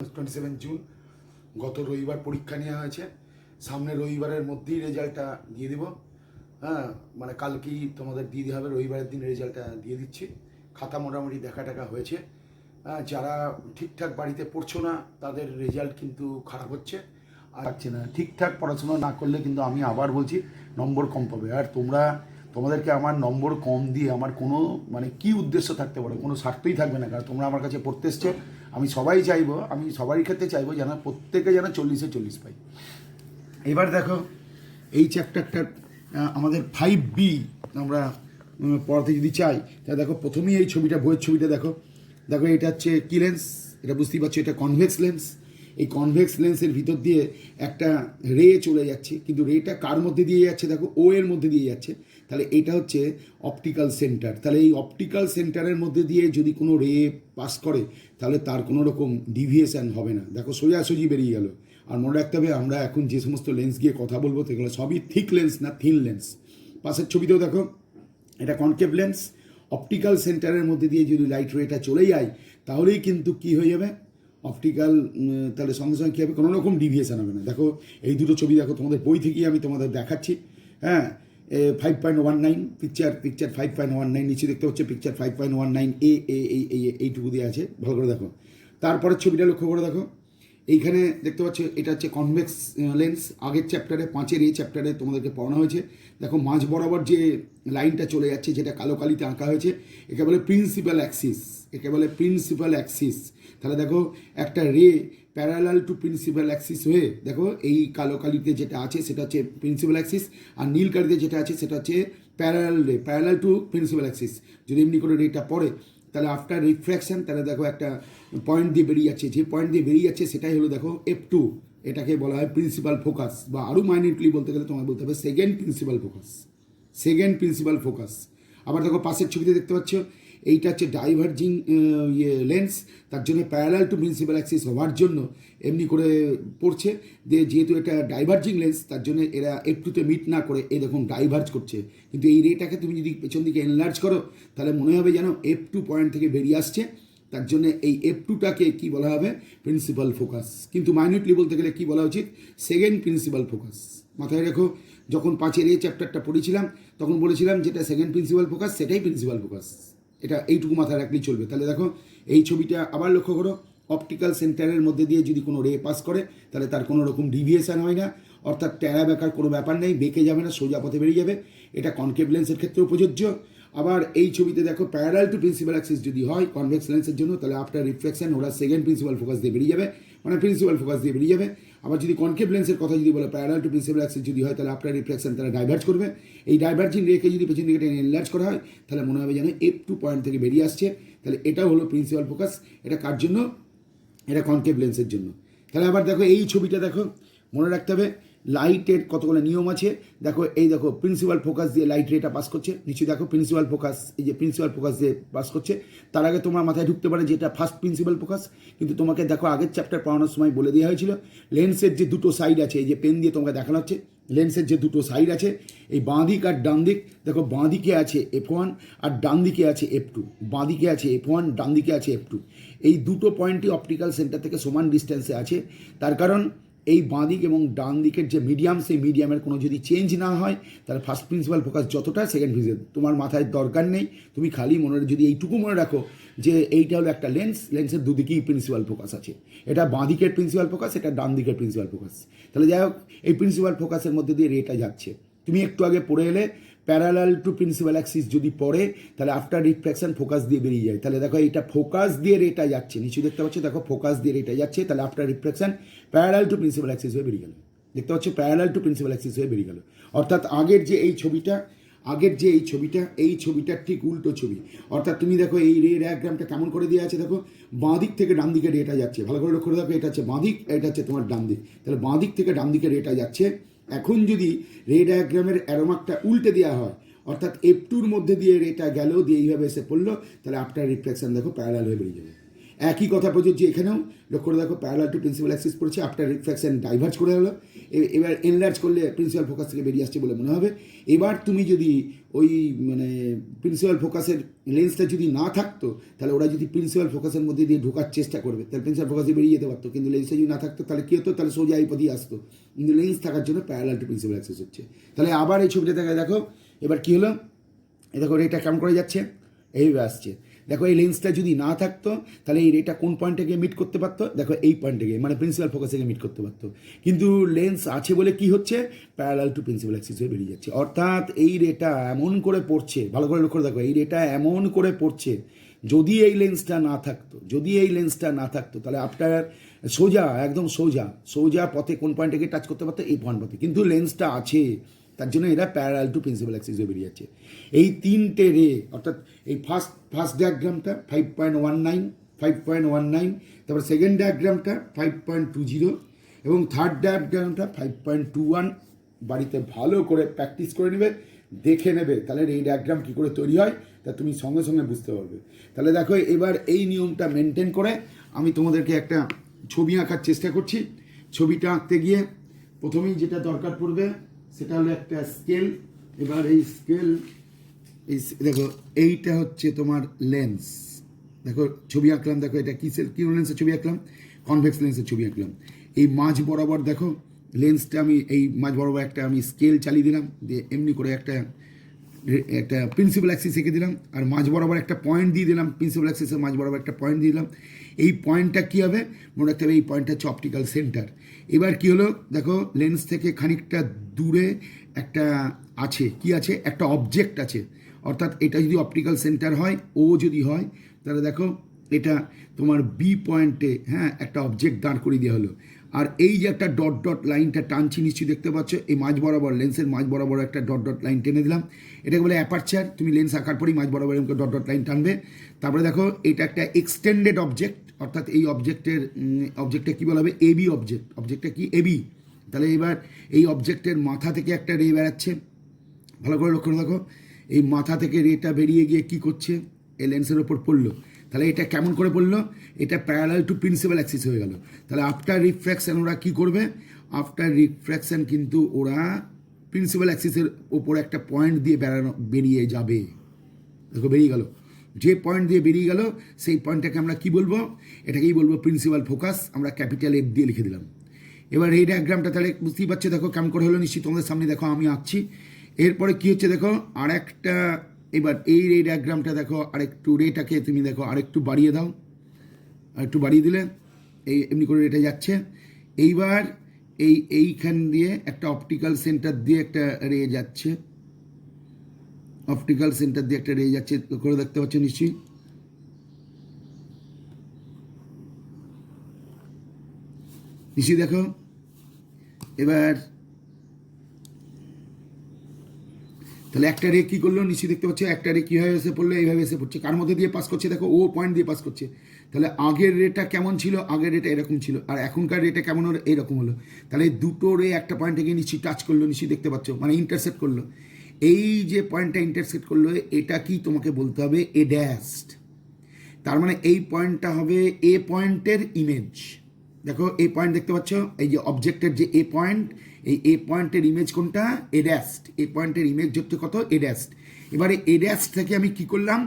27 June গত রবিবার পরীক্ষা নেওয়া হয়েছে। সামনে রবিবারের মধ্যেই রেজাল্টটা দিয়ে দেবো। হ্যাঁ, মানে কালকেই তোমাদের দিয়ে দিতে হবে। রবিবারের দিন রেজাল্টটা দিয়ে দিচ্ছি। খাতা মোটামুটি দেখা টাকা হয়েছে। যারা ঠিকঠাক বাড়িতে পড়ছো না তাদের রেজাল্ট কিন্তু খারাপ হচ্ছে, আর পাচ্ছে না। ঠিকঠাক পড়াশোনা না করলে কিন্তু আমি আবার বলছি নম্বর কম পাবে। আর তোমাদেরকে আমার নম্বর কম দিয়ে আমার কোনো মানে কি উদ্দেশ্য থাকতে পারে, কোনো স্বার্থই থাকবে না। কারণ তোমরা আমার কাছে পড়তে এসছো, আমি সবারই ক্ষেত্রে চাইবো যেন প্রত্যেকে যেন 40-এ 40 পাই। এবার দেখো এই চ্যাপ্টারটার আমাদের 5B আমরা পড়াতে যদি চাই তাহলে দেখো প্রথমেই এই ছবিটা, বইয়ের ছবিটা দেখো। এটা হচ্ছে কি লেন্স, এটা বুঝতেই পারছো, এটা কনভেক্স লেন্স। এই কনভেক্স লেন্সের ভিতর দিয়ে একটা রে চলে যাচ্ছে, কিন্তু রেটা কার মধ্যে দিয়ে যাচ্ছে দেখো, ও এর মধ্যে দিয়ে যাচ্ছে। তাহলে এটা হচ্ছে অপটিক্যাল সেন্টার। তাহলে এই অপটিক্যাল সেন্টারের মধ্যে দিয়ে যদি কোনো রে পাস করে তাহলে তার কোনো রকম ডিভিয়েশন হবে না। দেখো সোজাসুজি বেরিয়ে গেল। আর মনে রাখতে হবে আমরা এখন যে সমস্ত লেন্স গিয়ে কথা বলবো সেগুলো সবই থিক লেন্স না থিন লেন্স। পাশের ছবিতেও দেখো এটা কনকেভ লেন্স। অপটিক্যাল সেন্টারের মধ্যে দিয়ে যদি লাইট রেটা চলে যায় তাহলেই কিন্তু কি হয়ে যাবে, অপটিক্যাল, তাহলে সঙ্গে সঙ্গে কী হবে, কোনো রকম ডিভিয়েশন হবে না। দেখো এই দুটো ছবি দেখো, তোমাদের বই থেকেই আমি তোমাদের দেখাচ্ছি। হ্যাঁ, 5.19 পিকচার 5.19, নিচে দেখতে হচ্ছে পিকচার 5.19 এইটুকু দিয়ে আছে, ভালো করে দেখো। তারপরের ছবিটা লক্ষ্য করে দেখো, এইখানে দেখতে পাচ্ছ এটা হচ্ছে কনভেক্স লেন্স। আগের চ্যাপ্টারে 5-এর এই চ্যাপ্টারে তোমাদেরকে পড়ানো হয়েছে। দেখো মাঝ বরাবর যে লাইনটা চলে যাচ্ছে, যেটা কালো কালিতে আঁকা হয়েছে, একে বলে প্রিন্সিপাল অ্যাক্সিস। তাহলে দেখো একটা রে প্যারালাল টু প্রিন্সিপাল অ্যাক্সিস হয়ে, দেখো এই কালো কালিতে যেটা আছে সেটা হচ্ছে প্রিন্সিপাল অ্যাক্সিস, আর নীল কালিতে যেটা আছে সেটা হচ্ছে প্যারালাল টু প্রিন্সিপাল অ্যাক্সিস। যদি এমনি করে রেটা পড়ে তাহলে আফটার রিফ্র্যাকশন, তাহলে দেখো একটা পয়েন্ট দিয়ে বেরিয়ে যাচ্ছে, যে পয়েন্ট দিয়ে বেরিয়ে যাচ্ছে সেটাই হলো দেখো F2। এটাকে বলা হয় প্রিন্সিপাল ফোকাস, বা আরও মাইনিউটলি বলতে গেলে তোমার বলতে হবে সেকেন্ড প্রিন্সিপাল ফোকাস। আবার দেখো পাশের ছবিতে দেখতে পাচ্ছ এইটা হচ্ছে ডাইভার্জিং লেন্স। তার জন্য প্যারালাল টু প্রিন্সিপাল অ্যাক্সিস হওয়ার জন্য এমনি করে পড়ছে, যেহেতু এটা ডাইভার্জিং লেন্স তার জন্য এরা F2-তে মিট না করে এই দেখুন ডাইভার্জ করছে। কিন্তু এই রেটাকে তুমি যদি পেছন দিকে এনলার্জ করো তাহলে মনে হবে যেন F2 পয়েন্ট থেকে বেরিয়ে আসছে। তার জন্য এই F2টাকে কী বলা হবে, প্রিন্সিপাল ফোকাস। কিন্তু মাইনিউটলি বলতে গেলে কী বলা উচিত, সেকেন্ড প্রিন্সিপাল ফোকাস। মাথায় রেখো, যখন 5-এর এই চ্যাপ্টারটা পড়েছিলাম তখন বলেছিলাম যেটা সেকেন্ড প্রিন্সিপাল ফোকাস সেটাই প্রিন্সিপাল ফোকাস। এটা এইটুকু মাথায় রাখলেই চলবে। তাহলে দেখো এই ছবিটা আবার লক্ষ্য করো, অপটিক্যাল সেন্টারের মধ্যে দিয়ে যদি কোনো রে পাস করে তাহলে তার কোনো রকম ডিভিয়েশন হয় না, অর্থাৎ ট্যারা বেকার কোনো ব্যাপার নেই, বেঁকে যাবে না, সোজা পথে বেরিয়ে যাবে। এটা কনকেভ লেন্সের ক্ষেত্রেও প্রযোজ্য। আবার এই ছবিতে দেখো প্যারালাল টু প্রিন্সিপাল অ্যাক্সিস যদি হয় কনভেক্স লেন্সের জন্য, তাহলে আফটার রিফ্লেকশন ওরা সেকেন্ড প্রিন্সিপাল ফোকাস দিয়ে বেরিয়ে যাবে, মানে প্রিন্সিপাল ফোকাস দিয়ে বেরিয়ে যাবে। আবার যদি কনকেভ লেন্সের কথা যদি বলে প্যারালাল টু প্রিন্সিপাল অ্যাক্সিস যদি হয় তাহলে আফটার রিফ্লেকশন তারা ডাইভার্জ করবে। এই ডাইভার্জিং রেখে যদি পেছন দিকে এনলার্জ করা হয় তাহলে মনে হবে যেন F2 পয়েন্ট থেকে বেরিয়ে আসছে। তাহলে এটাও হলো প্রিন্সিপাল ফোকাস। এটা কার জন্য, এটা কনকেভ লেন্সের জন্য। তাহলে আবার দেখো এই ছবিটা দেখো, মনে রাখতে হবে লাইটের কতগুলো নিয়ম আছে। দেখো এই দেখো প্রিন্সিপাল ফোকাস দিয়ে লাইট রেটা পাস করছে, নিচে দেখো প্রিন্সিপাল ফোকাস, এই যে প্রিন্সিপাল ফোকাস দিয়ে পাস করছে। তার আগে তোমার মাথায় ঢুকতে পারে যে এটা ফার্স্ট প্রিন্সিপাল ফোকাস, কিন্তু তোমাকে দেখো আগের চ্যাপ্টার পড়ানোর সময় বলে দেওয়া হয়েছিল লেন্সের যে দুটো সাইড আছে, এই যে পেন দিয়ে তোমাকে দেখানো হচ্ছে লেন্সের যে দুটো সাইড আছে, এই বাঁ দিক আর ডান দিক, দেখো বাঁ দিকে আছে F1 আর ডান দিকে আছে F2, বাঁ দিকে আছে F1, ডান দিকে আছে F2। এই দুটো পয়েন্টই অপটিক্যাল সেন্টার থেকে সমান ডিস্টেন্সে আছে। তার কারণ এই বাঁ দিক এবং ডান দিকের যে মিডিয়াম, সেই মিডিয়ামের কোনো যদি চেঞ্জ না হয় তাহলে ফার্স্ট প্রিন্সিপাল ফোকাস যতটা সেকেন্ড প্রিন্সিপাল তোমার মাথায় দরকার নেই। তুমি খালি যদি এইটুকু মনে রাখো যে এইটা হলো একটা লেন্সের দুদিকেই প্রিন্সিপাল ফোকাস আছে, এটা বাঁ দিকের প্রিন্সিপাল ফোকাস, এটা ডান দিকের প্রিন্সিপাল ফোকাস। তাহলে যাই হোক এই প্রিন্সিপাল ফোকাসের মধ্যে দিয়ে রেটা যাচ্ছে। তুমি একটু আগে পড়ে এলে প্যারালাল টু প্রিন্সিপাল অ্যাক্সিস যদি পড়ে তাহলে আফটার রিফ্লেকশন ফোকাস দিয়ে বেরিয়ে যায়। তাহলে দেখো এইটা ফোকাস দিয়ে রেটা যাচ্ছে, নিচে দেখতে পাচ্ছ দেখো ফোকাস দিয়ে রেটা যাচ্ছে, তাহলে after reflection parallel to principal Axis হয়ে বেরিয়ে গেল। দেখতে পাচ্ছ প্যারালাল টু প্রিন্সিপাল অ্যাক্সিস হয়ে বেরিয়ে গেল। অর্থাৎ আগের যে এই ছবিটার ঠিক উল্টো ছবি। অর্থাৎ তুমি দেখো এই রে ডায়াগ্রামটা কেমন করে দেওয়া আছে, দেখো বাঁ দিক থেকে ডান দিকে রেটা যাচ্ছে, ভালো করে লক্ষ্য করে দেখো, এটা হচ্ছে বাঁ দিক, এটা হচ্ছে তোমার ডান দিক। তাহলে বাঁ দিক থেকে ডান দিকে রেটা যাচ্ছে। এখন যদি রে ডায়াগ্রামের অ্যারোমার্কটা উল্টে দেওয়া হয়, অর্থাৎ F2-র মধ্যে দিয়ে রেটা গেল, দিয়ে এইভাবে এসে পড়লো, তাহলে আফটার রিফ্লেকশন দেখো প্যারালাল হয়ে বেরিয়ে যাবে। একই কথা প্রযোজ্য এখানেও। লক্ষ্য করে দেখো প্যারালাল টু প্রিন্সিপাল অ্যাক্সিস পড়েছে, আফটার রিফ্র্যাকশন ডাইভার্জ করে হলো। এবার এনলার্জ করলে প্রিন্সিপাল ফোকাস থেকে বেরিয়ে আসছে বলে মনে হবে। এবার তুমি যদি ওই মানে প্রিন্সিপাল ফোকাসের লেন্সটা যদি না থাকতো, তাহলে ওরা যদি প্রিন্সিপাল ফোকাসের মধ্যে দিয়ে ঢোকার চেষ্টা করবে, তাহলে প্রিন্সিপাল ফোকাসে বেরিয়ে যেতে পারতো। কিন্তু লেন্সটা যদি না থাকতো তাহলে কী হতো, তাহলে সোজা এই পথেই আসতো। কিন্তু লেন্স থাকার জন্য প্যারালাল টু প্রিন্সিপাল অ্যাক্সিস হচ্ছে। তাহলে আবার এই ছবিটা দেখো এবার কী হলো, দেখো রেটা কেমন করে যাচ্ছে, এইভাবে আসছে। দেখো এই লেন্সটা যদি না থাকতো তাহলে এই রেটা কোন পয়েন্টে গিয়ে মিট করতে পারতো, দেখো এই পয়েন্টে গিয়ে মানে প্রিন্সিপাল ফোকাসে গিয়ে মিট করতে পারতো। কিন্তু লেন্স আছে বলে কি হচ্ছে, প্যারালাল টু প্রিন্সিপাল অ্যাক্সিস হয়ে বেরিয়ে যাচ্ছে। অর্থাৎ এই রেটা এমন করে পড়ছে, ভালো করে লক্ষ্য দেখো, এই রেটা এমন করে পড়ছে, যদি এই লেন্সটা না থাকতো, যদি এই লেন্সটা না থাকতো তাহলে আপনার সোজা একদম সোজা সোজা পথে কোন পয়েন্টে গিয়ে টাচ করতে পারতো, এই পয়েন্ট পথে। কিন্তু লেন্সটা আছে, তার জন্য এরা প্যারালাল টু প্রিন্সিপাল অ্যাক্সিস হয়ে বেরিয়ে যাচ্ছে। এই তিনটে রে, অর্থাৎ এই ফার্স্ট ডায়াগ্রামটা 5.19, তারপর সেকেন্ড ডায়াগ্রামটা 5.20 এবং থার্ড ডায়াগ্রামটা 5.21। বাড়িতে ভালো করে প্র্যাকটিস করে নেবে, দেখে নেবে, তাহলে এই ডায়াগ্রাম কী করে তৈরি হয় তা তুমি সঙ্গে সঙ্গে বুঝতে পারবে। তাহলে দেখো এবার এই নিয়মটা মেনটেন করে আমি তোমাদেরকে একটা ছবি আঁকার চেষ্টা করছি। ছবিটা আঁকতে গিয়ে প্রথমেই যেটা দরকার পড়বে সেটা হলো একটা স্কেল। এবার এই স্কেল, এই দেখো এইটা হচ্ছে তোমার লেন্স। দেখো ছবি আঁকলাম, দেখো এটা কী লেন্সের ছবি আঁকলাম, কনভেক্স লেন্সের ছবি আঁকলাম। এই মাঝ বরাবর দেখো লেন্সটা আমি এই মাঝ বরাবর একটা আমি স্কেল চালিয়ে দিলাম, দিয়ে এমনি করে একটা প্রিন্সিপাল অ্যাক্সিস এঁকে দিলাম, আর মাঝ বরাবর একটা পয়েন্ট দিয়ে দিলাম, প্রিন্সিপাল অ্যাক্সিসের মাঝ বরাবর একটা পয়েন্ট দিয়ে দিলাম। এই পয়েন্টটা কী হবে মনে রাখতে হবে, এই পয়েন্টটা হচ্ছে অপটিক্যাল সেন্টার। এবার কী হলো দেখো, লেন্স থেকে খানিকটা দূরে একটা আছে, কি আছে, একটা অবজেক্ট আছে। অর্থাৎ এটা যদি অপটিক্যাল সেন্টার হয়, ও যদি হয়, তাহলে দেখো এটা তোমার বি পয়েন্টে একটা অবজেক্ট দাঁড় করিয়ে দেওয়া হলো। আর এই যে একটা ডট ডট লাইনটা টানছি নিশ্চয়ই দেখতে পাচ্ছ, এই মাঝ বরাবর লেন্সের মাঝ বরাবর একটা ডট ডট লাইন টেনে দিলাম। এটাকে বলে অ্যাপারচার। তুমি লেন্স আঁকার পরেই মাঝ বরাবর এরকম ডট ডট লাইন টানবে। তারপরে দেখো এটা একটা এক্সটেন্ডেড অবজেক্ট, অর্থাৎ এই অবজেক্টটা কী বলা হবে, এবি অবজেক্ট। অবজেক্টটা কি, এবি। তাহলে এবার এই অবজেক্টের মাথা থেকে একটা রে বেড়াচ্ছে, ভালো করে লক্ষ্য দেখো, এই মাথা থেকে রেটা বেরিয়ে গিয়ে কি করছে, এই লেন্সের ওপর পড়লো। তাহলে এটা কেমন করে পড়লো, এটা প্যারালাল টু প্রিন্সিপাল অ্যাক্সিস হয়ে গেল। তাহলে আফটার রিফ্র্যাকশন ওরা কী করবে, আফটার রিফ্র্যাকশন কিন্তু ওরা প্রিন্সিপাল অ্যাক্সিসের ওপর একটা পয়েন্ট দিয়ে বেরিয়ে যাবে। দেখো বেরিয়ে গেল, যে পয়েন্ট দিয়ে বেরিয়ে গেল সেই পয়েন্টটাকে আমরা কি বলবো, এটাকেই বলবো প্রিন্সিপাল ফোকাস। আমরা ক্যাপিটাল এফ দিয়ে লিখে দিলাম। এবার এই ডায়াগ্রামটা তাহলে বুঝতেই পারছো, দেখো কেমন করে হলো নিশ্চয়ই তোমাদের সামনে, দেখো আমি আঁকছি। এরপরে কী হচ্ছে দেখো, আর একটা, এবার এই ডায়াগ্রামটা দেখো আরেকটু রেটাকে তুমি দেখো আরেকটু বাড়িয়ে দাও, আরেকটু বাড়িয়ে দিলে এই এমনি করে রেটে যাচ্ছে। এইবার এইখান দিয়ে একটা অপটিক্যাল সেন্টার দিয়ে একটা রে যাচ্ছে, অপটিক্যাল সেন্টার দিয়ে একটা রে যাচ্ছে, করে দেখতে পাচ্ছ নিশ্চয়ই। নিশ্চয়ই দেখো এবার, তাহলে একটা রে কী করলো নিশ্চয়ই দেখতে পাচ্ছ, একটা রে কীভাবে এসে পড়লো, এইভাবে এসে পড়ছে, কার মধ্যে দিয়ে পাস করছে, দেখো ও পয়েন্ট দিয়ে পাস করছে। তাহলে আগের রেটা কেমন ছিল, আগের রেটা এরকম ছিল, আর এখনকার রেটা কেমন হলো, এইরকম হলো। তাহলে দুটো রে একটা পয়েন্টে গিয়ে নিশ্চয়ই টাচ করলো, নিশ্চয়ই দেখতে পাচ্ছ, মানে ইন্টারসেক্ট করলো। এই যে পয়েন্টটা ইন্টারসেক্ট করলো, এটা কি তোমাকে বলতে হবে, এ ড্যাশড। তার মানে এই পয়েন্টটা হবে এ পয়েন্টের ইমেজ। দেখো এই পয়েন্ট দেখতে পাচ্ছ, এই যে অবজেক্টের যে এ পয়েন্ট, এই এ পয়েন্টের ইমেজ কোনটা, এ ড্যাশড। এ পয়েন্টের ইমেজ হচ্ছে কত, এ ড্যাশড। এবারে এ ড্যাশড থেকে আমি কি করলাম,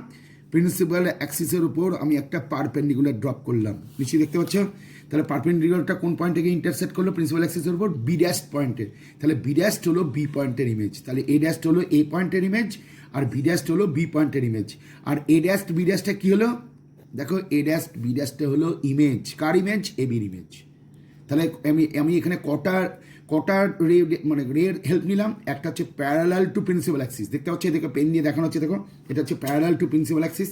প্রিন্সিপাল অ্যাক্সিসের উপর আমি একটা পারপেন্ডিকুলার ড্রপ করলাম, নিশ্চয়ই দেখতে পাচ্ছ। তাহলে পারপেন্ডিকুলারটা কোন পয়েন্টে গিয়ে ইন্টারসেক্ট করলো, প্রিন্সিপাল অ্যাক্সিসের উপর বি ড্যাশড পয়েন্টে। তাহলে বি ড্যাশড হলো বি পয়েন্টের ইমেজ, তাহলে এ ড্যাশড হলো এ পয়েন্টের ইমেজ, আর বি ড্যাশড হলো বি পয়েন্টের ইমেজ। আর এ ড্যাশড বি ড্যাশটা কী হলো, দেখো এ ড্যাশড বি ড্যাশটা হলো ইমেজ, কার ইমেজ, এ বির ইমেজ। তাহলে আমি এখানে কটা রে মানে রের হেল্প নিলাম, একটা হচ্ছে প্যারালাল টু প্রিন্সিপাল অ্যাক্সিস, দেখতে পাচ্ছি, দেখো পেন দিয়ে দেখানো হচ্ছে, দেখো এটা হচ্ছে প্যারালাল টু প্রিন্সিপাল অ্যাক্সিস।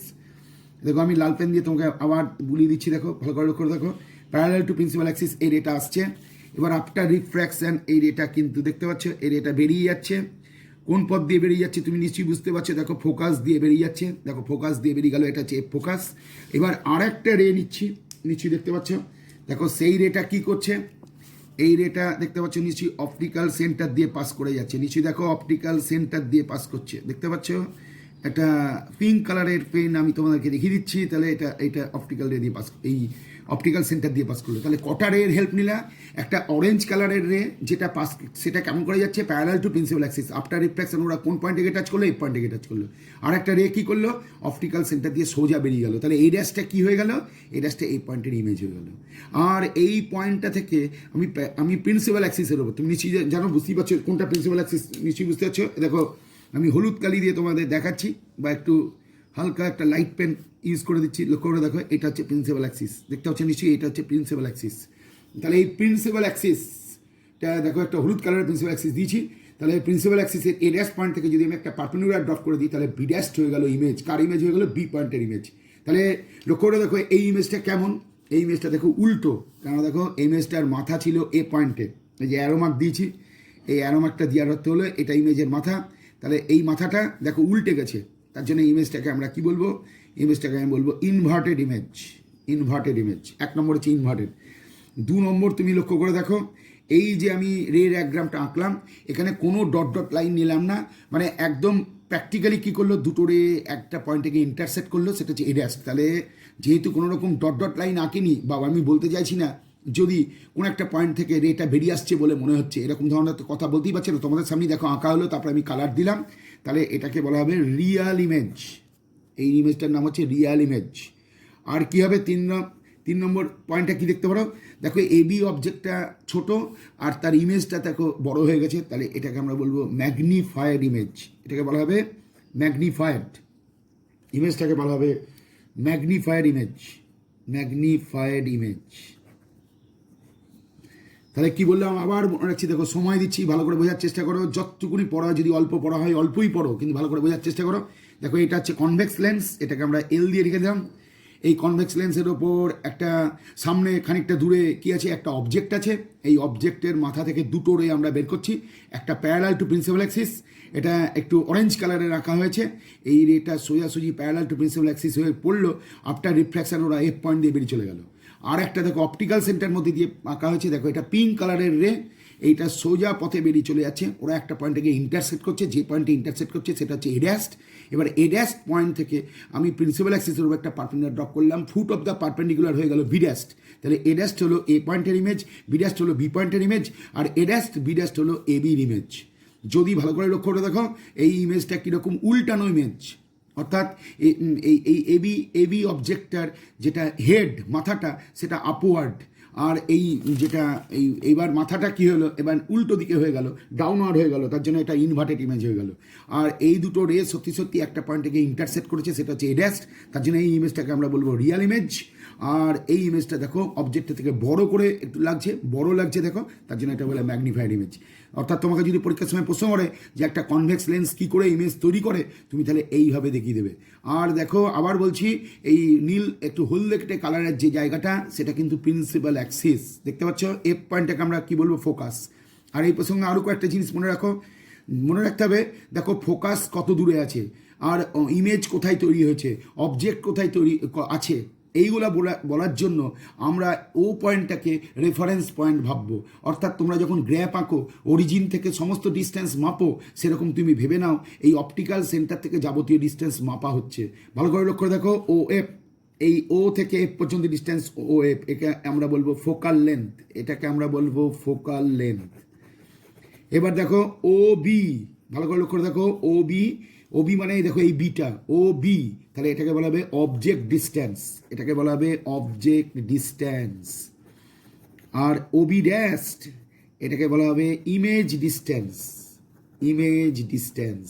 দেখো আমি লাল পেন দিয়ে তোমাকে আবার বুলিয়ে দিচ্ছি, দেখো ভালো করে লক্ষ্য করে দেখো, প্যারালাল টু প্রিন্সিপাল অ্যাক্সিস এই রেটা আসছে। এবার আফটার রিফ্র্যাকশন এই রেটা কিন্তু দেখতে পাচ্ছ, এই রেটা বেরিয়ে যাচ্ছে। কোন পথ দিয়ে বেরিয়ে যাচ্ছে তুমি নিশ্চয়ই বুঝতে পারছো, দেখো ফোকাস দিয়ে বেরিয়ে যাচ্ছে, দেখো ফোকাস দিয়ে বেরিয়ে গেল, এটা হচ্ছে এফ ফোকাস। এবার আর একটা রে নিচ্ছি, নিশ্চয়ই দেখতে পাচ্ছ, দেখো সেই রেটা কি করছে, এই রেটা দেখতে পাচ্ছ নিশ্চয়ই অপটিক্যাল সেন্টার দিয়ে পাস করে যাচ্ছে, নিশ্চয়ই দেখো অপটিক্যাল সেন্টার দিয়ে পাস করছে, দেখতে পাচ্ছ একটা পিঙ্ক কালারের পেন আমি তোমাদেরকে দেখিয়ে দিচ্ছি। তাহলে এটা অপটিক্যাল রে দিয়ে পাস, এই অপটিক্যাল সেন্টার দিয়ে পাস করলো। তাহলে কটা রের হেল্প নিলা? একটা অরেঞ্জ কালারের রে যেটা পাস, সেটা কেমন করে যাচ্ছে? Parallel to principal Axis. After reflection ওরা কোন পয়েন্টে গিয়ে টাচ করলো? এই পয়েন্টে গিয়ে টাচ করলো। আর একটা রে কী করলো? অপটিক্যাল সেন্টার দিয়ে সোজা বেরিয়ে গেল। তাহলে এই ড্যাশটা কী হয়ে গেল? এই ড্যাশটা এই পয়েন্টের ইমেজ হয়ে গেল। আর এই পয়েন্টটা থেকে আমি প্রিন্সিপাল অ্যাক্সিসের ওপর, তুমি নিশ্চয়ই জানো, বুঝতেই পারছো কোনটা প্রিন্সিপাল অ্যাক্সিস, নিশ্চয়ই বুঝতে পারছো। দেখো আমি হলুদ কালি দিয়ে তোমাদের দেখাচ্ছি, বা একটু হালকা একটা লাইট পেন ইউজ করে দিচ্ছি। লক্ষ্য করে দেখো, এটা হচ্ছে প্রিন্সিপাল অ্যাক্সিস, দেখতে পাচ্ছ নিশ্চয়ই, এটা হচ্ছে প্রিন্সিপাল অ্যাক্সিস। তাহলে এই প্রিন্সিপাল অ্যাক্সিসটা দেখো, একটা হলুদ কালারের প্রিন্সিপাল অ্যাক্সিস দিয়েছি। তাহলে প্রিন্সিপাল অ্যাক্সিসের এ ড্যাশ পয়েন্ট থেকে যদি আমি একটা পারপেন্ডিকুলার ড্রপ করে দিই, তাহলে বি ড্যাশ হয়ে গেল ইমেজ। কার ইমেজ হয়ে গেল? বি পয়েন্টের ইমেজ। তাহলে লক্ষ্য করে দেখো এই ইমেজটা কেমন। এই ইমেজটা দেখো উল্টো, কারণ দেখো এই ইমেজটার মাথা ছিল এ পয়েন্টে, এই যে অ্যারো মার্ক দিয়েছি, এই অ্যারো মার্কটা দেওয়ার অর্থ হলো এটা ইমেজের মাথা। তাহলে এই মাথাটা দেখো উল্টে গেছে, তার জন্য ইমেজটাকে আমরা কি বলবো? ইমেজটাকে আমি বলবো ইনভার্টেড ইমেজ। ইনভার্টেড ইমেজ এক নম্বর হচ্ছে ইনভার্টেড। 2 নম্বর তুমি লক্ষ্য করে দেখো, এই যে আমি রে ডায়াগ্রামটা আঁকলাম, এখানে কোনো ডট ডট লাইন নিলাম না, মানে একদম প্র্যাকটিক্যালি কী করলো? দুটো রে একটা পয়েন্টে গিয়ে ইন্টারসেক্ট করলো, সেটা হচ্ছে এ ড্যাশ। তাহলে যেহেতু কোনো রকম ডট ডট লাইন আঁকিনি, বা আমি বলতে চাইছি না যদি কোনো একটা পয়েন্ট থেকে রেটা বেরিয়ে আসছে বলে মনে হচ্ছে, এরকম ধরনের তো কথা বলতেই পারছে না। তোমাদের সামনে দেখো আঁকা হলো, তারপরে আমি কালার দিলাম, তাহলে এটাকে বলা হবে রিয়াল ইমেজ। এই ইমেজটার নাম হচ্ছে রিয়াল ইমেজ। আর কী হবে? 3 নম্বর পয়েন্টটা কী দেখতে পারো? দেখো এবি অবজেক্টটা ছোট আর তার ইমেজটা দেখো বড় হয়ে গেছে, তাহলে এটাকে আমরা বলবো ম্যাগনিফায়েড ইমেজ। এটাকে বলা হবে ম্যাগনিফায়েড ইমেজটাকে বলা হবে ম্যাগনিফায়েড ইমেজ। ম্যাগনিফায়েড ইমেজ। তাহলে কি বললাম আবার মনে রাখছি, দেখো সময় দিচ্ছি, ভালো করে বোঝার চেষ্টা করো। যতটুকুনি পড়া, যদি অল্প পড়া হয় অল্পই পড়ো, কিন্তু ভালো করে বোঝার চেষ্টা করো। দেখো এটা হচ্ছে কনভেক্স লেন্স, এটাকে আমরা এল দিয়ে রেখে দিলাম। এই কনভেক্স লেন্সের ওপর একটা সামনে খানিকটা দূরে কি আছে? একটা অবজেক্ট আছে। এই অবজেক্টের মাথা থেকে দুটো রে আমরা বের করছি, একটা প্যারালাল টু প্রিন্সিপাল অ্যাক্সিস, এটা একটু অরেঞ্জ কালারে রাখা হয়েছে। এই রেটা সোজাসুজি প্যারালাল টু প্রিন্সিপাল অ্যাক্সিস হয়ে পড়লো, আফটার রিফ্লেকশন ওরা এফ পয়েন্ট দিয়ে বেরিয়ে চলে গেল। আর একটা দেখো অপটিক্যাল সেন্টার মধ্যে দিয়ে আঁকা হয়েছে, দেখো এটা পিঙ্ক কালারের রে, এইটা সোজা পথে বেরিয়ে চলে যাচ্ছে, ওরা একটা পয়েন্টে গিয়ে ইন্টারসেক্ট করছে, যে পয়েন্টে ইন্টারসেক্ট করছে সেটা হচ্ছে এড্যাস্ট। এবার এড্যাস্ট পয়েন্ট থেকে আমি প্রিন্সিপাল অ্যাক্সিসের উপর একটা পারপেন্ডিকুলার ড্রপ করলাম, ফুট অফ দ্য পারপেন্ডিকুলার হয়ে গেল বিড্যাস্ট। তাহলে এড্যাস্ট হলো এ পয়েন্টের ইমেজ, বিড্যাস্ট হলো বি পয়েন্টের ইমেজ, আর এড্যাস্ট বিড্যাস্ট হলো এ বির ইমেজ। যদি ভালো করে লক্ষ্য করে দেখো, এই ইমেজটা কীরকম উল্টানো ইমেজ, অর্থাৎ এই এবি অবজেক্টটার যেটা হেড, মাথাটা, সেটা আপওয়ার্ড, আর এই যেটা এইবার মাথাটা কি হলো? এবার উল্টো দিকে হয়ে গেল, ডাউনওয়ার্ড হয়ে গেল, তার জন্য এটা ইনভার্টেড ইমেজ হয়ে গেল। আর এই দুটো রে সত্যি সত্যি একটা পয়েন্টে গিয়ে ইন্টারসেক্ট করেছে, সেটা হচ্ছে এড্যাস্ট, তার জন্য এই ইমেজটাকে আমরা বলবো রিয়াল ইমেজ। আর এই ইমেজটা দেখো অবজেক্টের থেকে বড় করে একটু লাগছে, বড় লাগছে দেখো, তার জন্য এটা বলে ম্যাগনিফাইড ইমেজ। অর্থাৎ তোমাকে যদি পরীক্ষার সময় প্রশ্ন করে যে একটা কনভেক্স লেন্স কী করে ইমেজ তৈরি করে, তুমি তাহলে এইভাবে দেখিয়ে দেবে। আর দেখো আবার বলছি, এই নীল একটু হলদেটে কালারের যে জায়গাটা, সেটা কিন্তু প্রিন্সিপাল অ্যাক্সিস, দেখতে পাচ্ছ? এফ পয়েন্টটাকে আমরা কী বলবো? ফোকাস। আর এই প্রসঙ্গে আরও কয়েকটা জিনিস মনে রাখো, মনে রাখতে হবে। দেখো ফোকাস কত দূরে আছে, আর ইমেজ কোথায় তৈরি হয়েছে, অবজেক্ট কোথায় তৈরি আছে, এইগুলা বলার জন্য আমরা ও পয়েন্টটাকে রেফারেন্স পয়েন্ট ভাববো। অর্থাৎ তোমরা যখন গ্র্যাপ আঁকো, অরিজিন থেকে সমস্ত ডিস্টেন্স মাপো, সেরকম তুমি ভেবে নাও এই অপটিক্যাল সেন্টার থেকে যাবতীয় ডিস্টেন্স মাপা হচ্ছে। ভালো করে লক্ষ্য দেখো, ও এফ, এই ও থেকে এফ পর্যন্ত ডিস্টেন্স ও এফ, একে আমরা বলবো ফোকাল লেন্থ, এটাকে আমরা বলবো ফোকাল লেন্থ। এবার দেখো ও বি, ভালো করে লক্ষ্য দেখো, ও বি, ও বি মানে দেখো এই বিটা ও বি, তাহলে এটাকে বলা হবে অবজেক্ট ডিস্ট্যান্স, এটাকে বলা হবে অবজেক্ট ডিস্ট্যান্স। আর ও বি ড্যাস্ট, এটাকে বলা হবে ইমেজ ডিস্ট্যান্স, ইমেজ ডিস্ট্যান্স।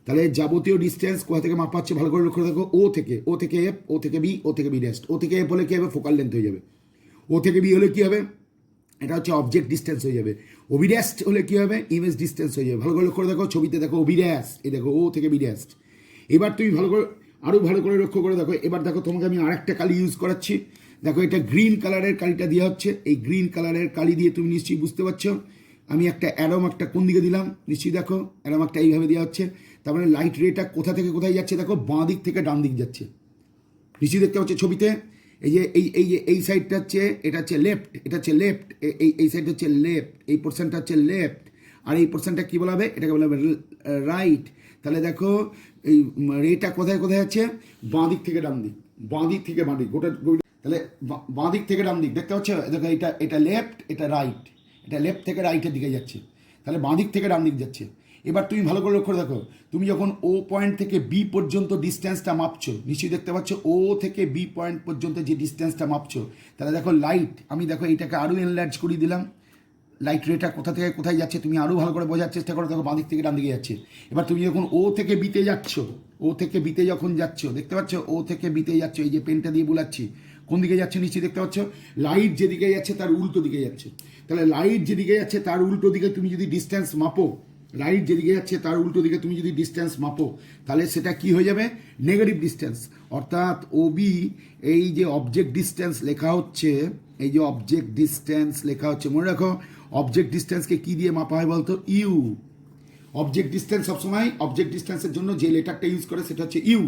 তাহলে যাবতীয় ডিস্ট্যান্স কোথা থেকে মাপা হচ্ছে, ভালো করে লক্ষ্য দেখো, ও থেকে এফ, ও থেকে বি, ও থেকে বি ড্যাস্ট। ও থেকে এফ হলে কী হবে? ফোকাল লেন্থ হয়ে যাবে। ও থেকে বি হলে কী হবে? এটা হচ্ছে অবজেক্ট ডিস্টেন্স হয়ে যাবে। ওবিড্যাস্ট হলে কী হবে? ইমেজ ডিস্টেন্স হয়ে যাবে। ভালো করে লক্ষ্য করে দেখো, ছবিতে দেখো ওবিড্যাস্ট, এই দেখো ও থেকে বিড্যাস্ট। এবার তুমি ভালো করে আরও ভালো করে লক্ষ্য করে দেখো, এবার দেখো তোমাকে আমি আরেকটা কালি ইউজ করাচ্ছি। দেখো এটা গ্রিন কালারের কালিটা দেওয়া হচ্ছে, এই গ্রিন কালারের কালি দিয়ে তুমি নিশ্চয়ই বুঝতে পারছো আমি একটা অ্যারো মার্কটা কোন দিকে দিলাম, নিশ্চয়ই দেখো অ্যারো মার্কটা এইভাবে দেওয়া হচ্ছে। তার মানে লাইট রেটা কোথা থেকে কোথায় যাচ্ছে, দেখো বাঁ দিক থেকে ডান দিক যাচ্ছে, নিশ্চয়ই দেখতে পাচ্ছ ছবিতে। এই যে এই সাইডটা হচ্ছে, এটা হচ্ছে লেফট, এটা হচ্ছে লেফট, এই সাইডটা হচ্ছে লেফট, এই পোর্শনটা হচ্ছে লেফট। আর এই পোর্শনটা কী বলা হবে, এটাকে বলা হবে রাইট। তাহলে দেখো এই রেটা কোথায় কোথায় আছে, বাঁ দিক থেকে ডান দিক, বাঁ দিক থেকে বাঁ দিক, গোটা তাহলে বাঁ দিক থেকে ডান দিক দেখতে পাচ্ছ, দেখো এটা লেফট, এটা রাইট, এটা লেফট থেকে রাইটের দিকে যাচ্ছে, তাহলে বাঁ দিক থেকে ডান দিক যাচ্ছে। এবার তুমি ভালো করে লক্ষ্য দেখো, তুমি যখন ও পয়েন্ট থেকে বি পর্যন্ত ডিস্টেন্সটা মাপছো, নিশ্চয়ই দেখতে পাচ্ছ ও থেকে বি পয়েন্ট পর্যন্ত যে ডিস্টেন্সটা মাপছো, তাহলে দেখো লাইট, আমি দেখো এইটাকে আরও এনলার্জ করে দিলাম, লাইট রেটা কোথা থেকে কোথায় যাচ্ছে তুমি আরও ভালো করে বোঝার চেষ্টা করো, দেখো বাঁ দিক থেকে ডান দিকে যাচ্ছে। এবার তুমি যখন ও থেকে বিতে যাচ্ছ, ও থেকে বিতে যখন যাচ্ছ, দেখতে পাচ্ছ ও থেকে বিতে যাচ্ছ, এই যে পেনটা দিয়ে বোলাচ্ছি, কোন দিকে যাচ্ছে নিশ্চয়ই দেখতে পাচ্ছ, লাইট যেদিকে যাচ্ছে তার উল্টো দিকে যাচ্ছে। তাহলে লাইট যেদিকে যাচ্ছে তার উল্টো দিকে তুমি যদি ডিস্টেন্স মাপো, লাইট যেদিকে যাচ্ছে তার উল্টো দিকে তুমি যদি ডিস্টেন্স মাপো, তাহলে সেটা কি হয়ে যাবে, নেগেটিভ ডিস্টেন্স। অর্থাৎ ওবি, এই যে অবজেক্ট ডিস্টেন্স লেখা হচ্ছে, এই যে অবজেক্ট ডিস্টেন্স লেখা হচ্ছে, মনে রাখো অবজেক্ট ডিস্টেন্সকে কি দিয়ে মাপা হয় বলতো, ইউ। অবজেক্ট ডিস্টেন্স সবসময় অবজেক্ট ডিস্টেন্সের জন্য যে লেটারটা ইউজ করে সেটা হচ্ছে ইউ।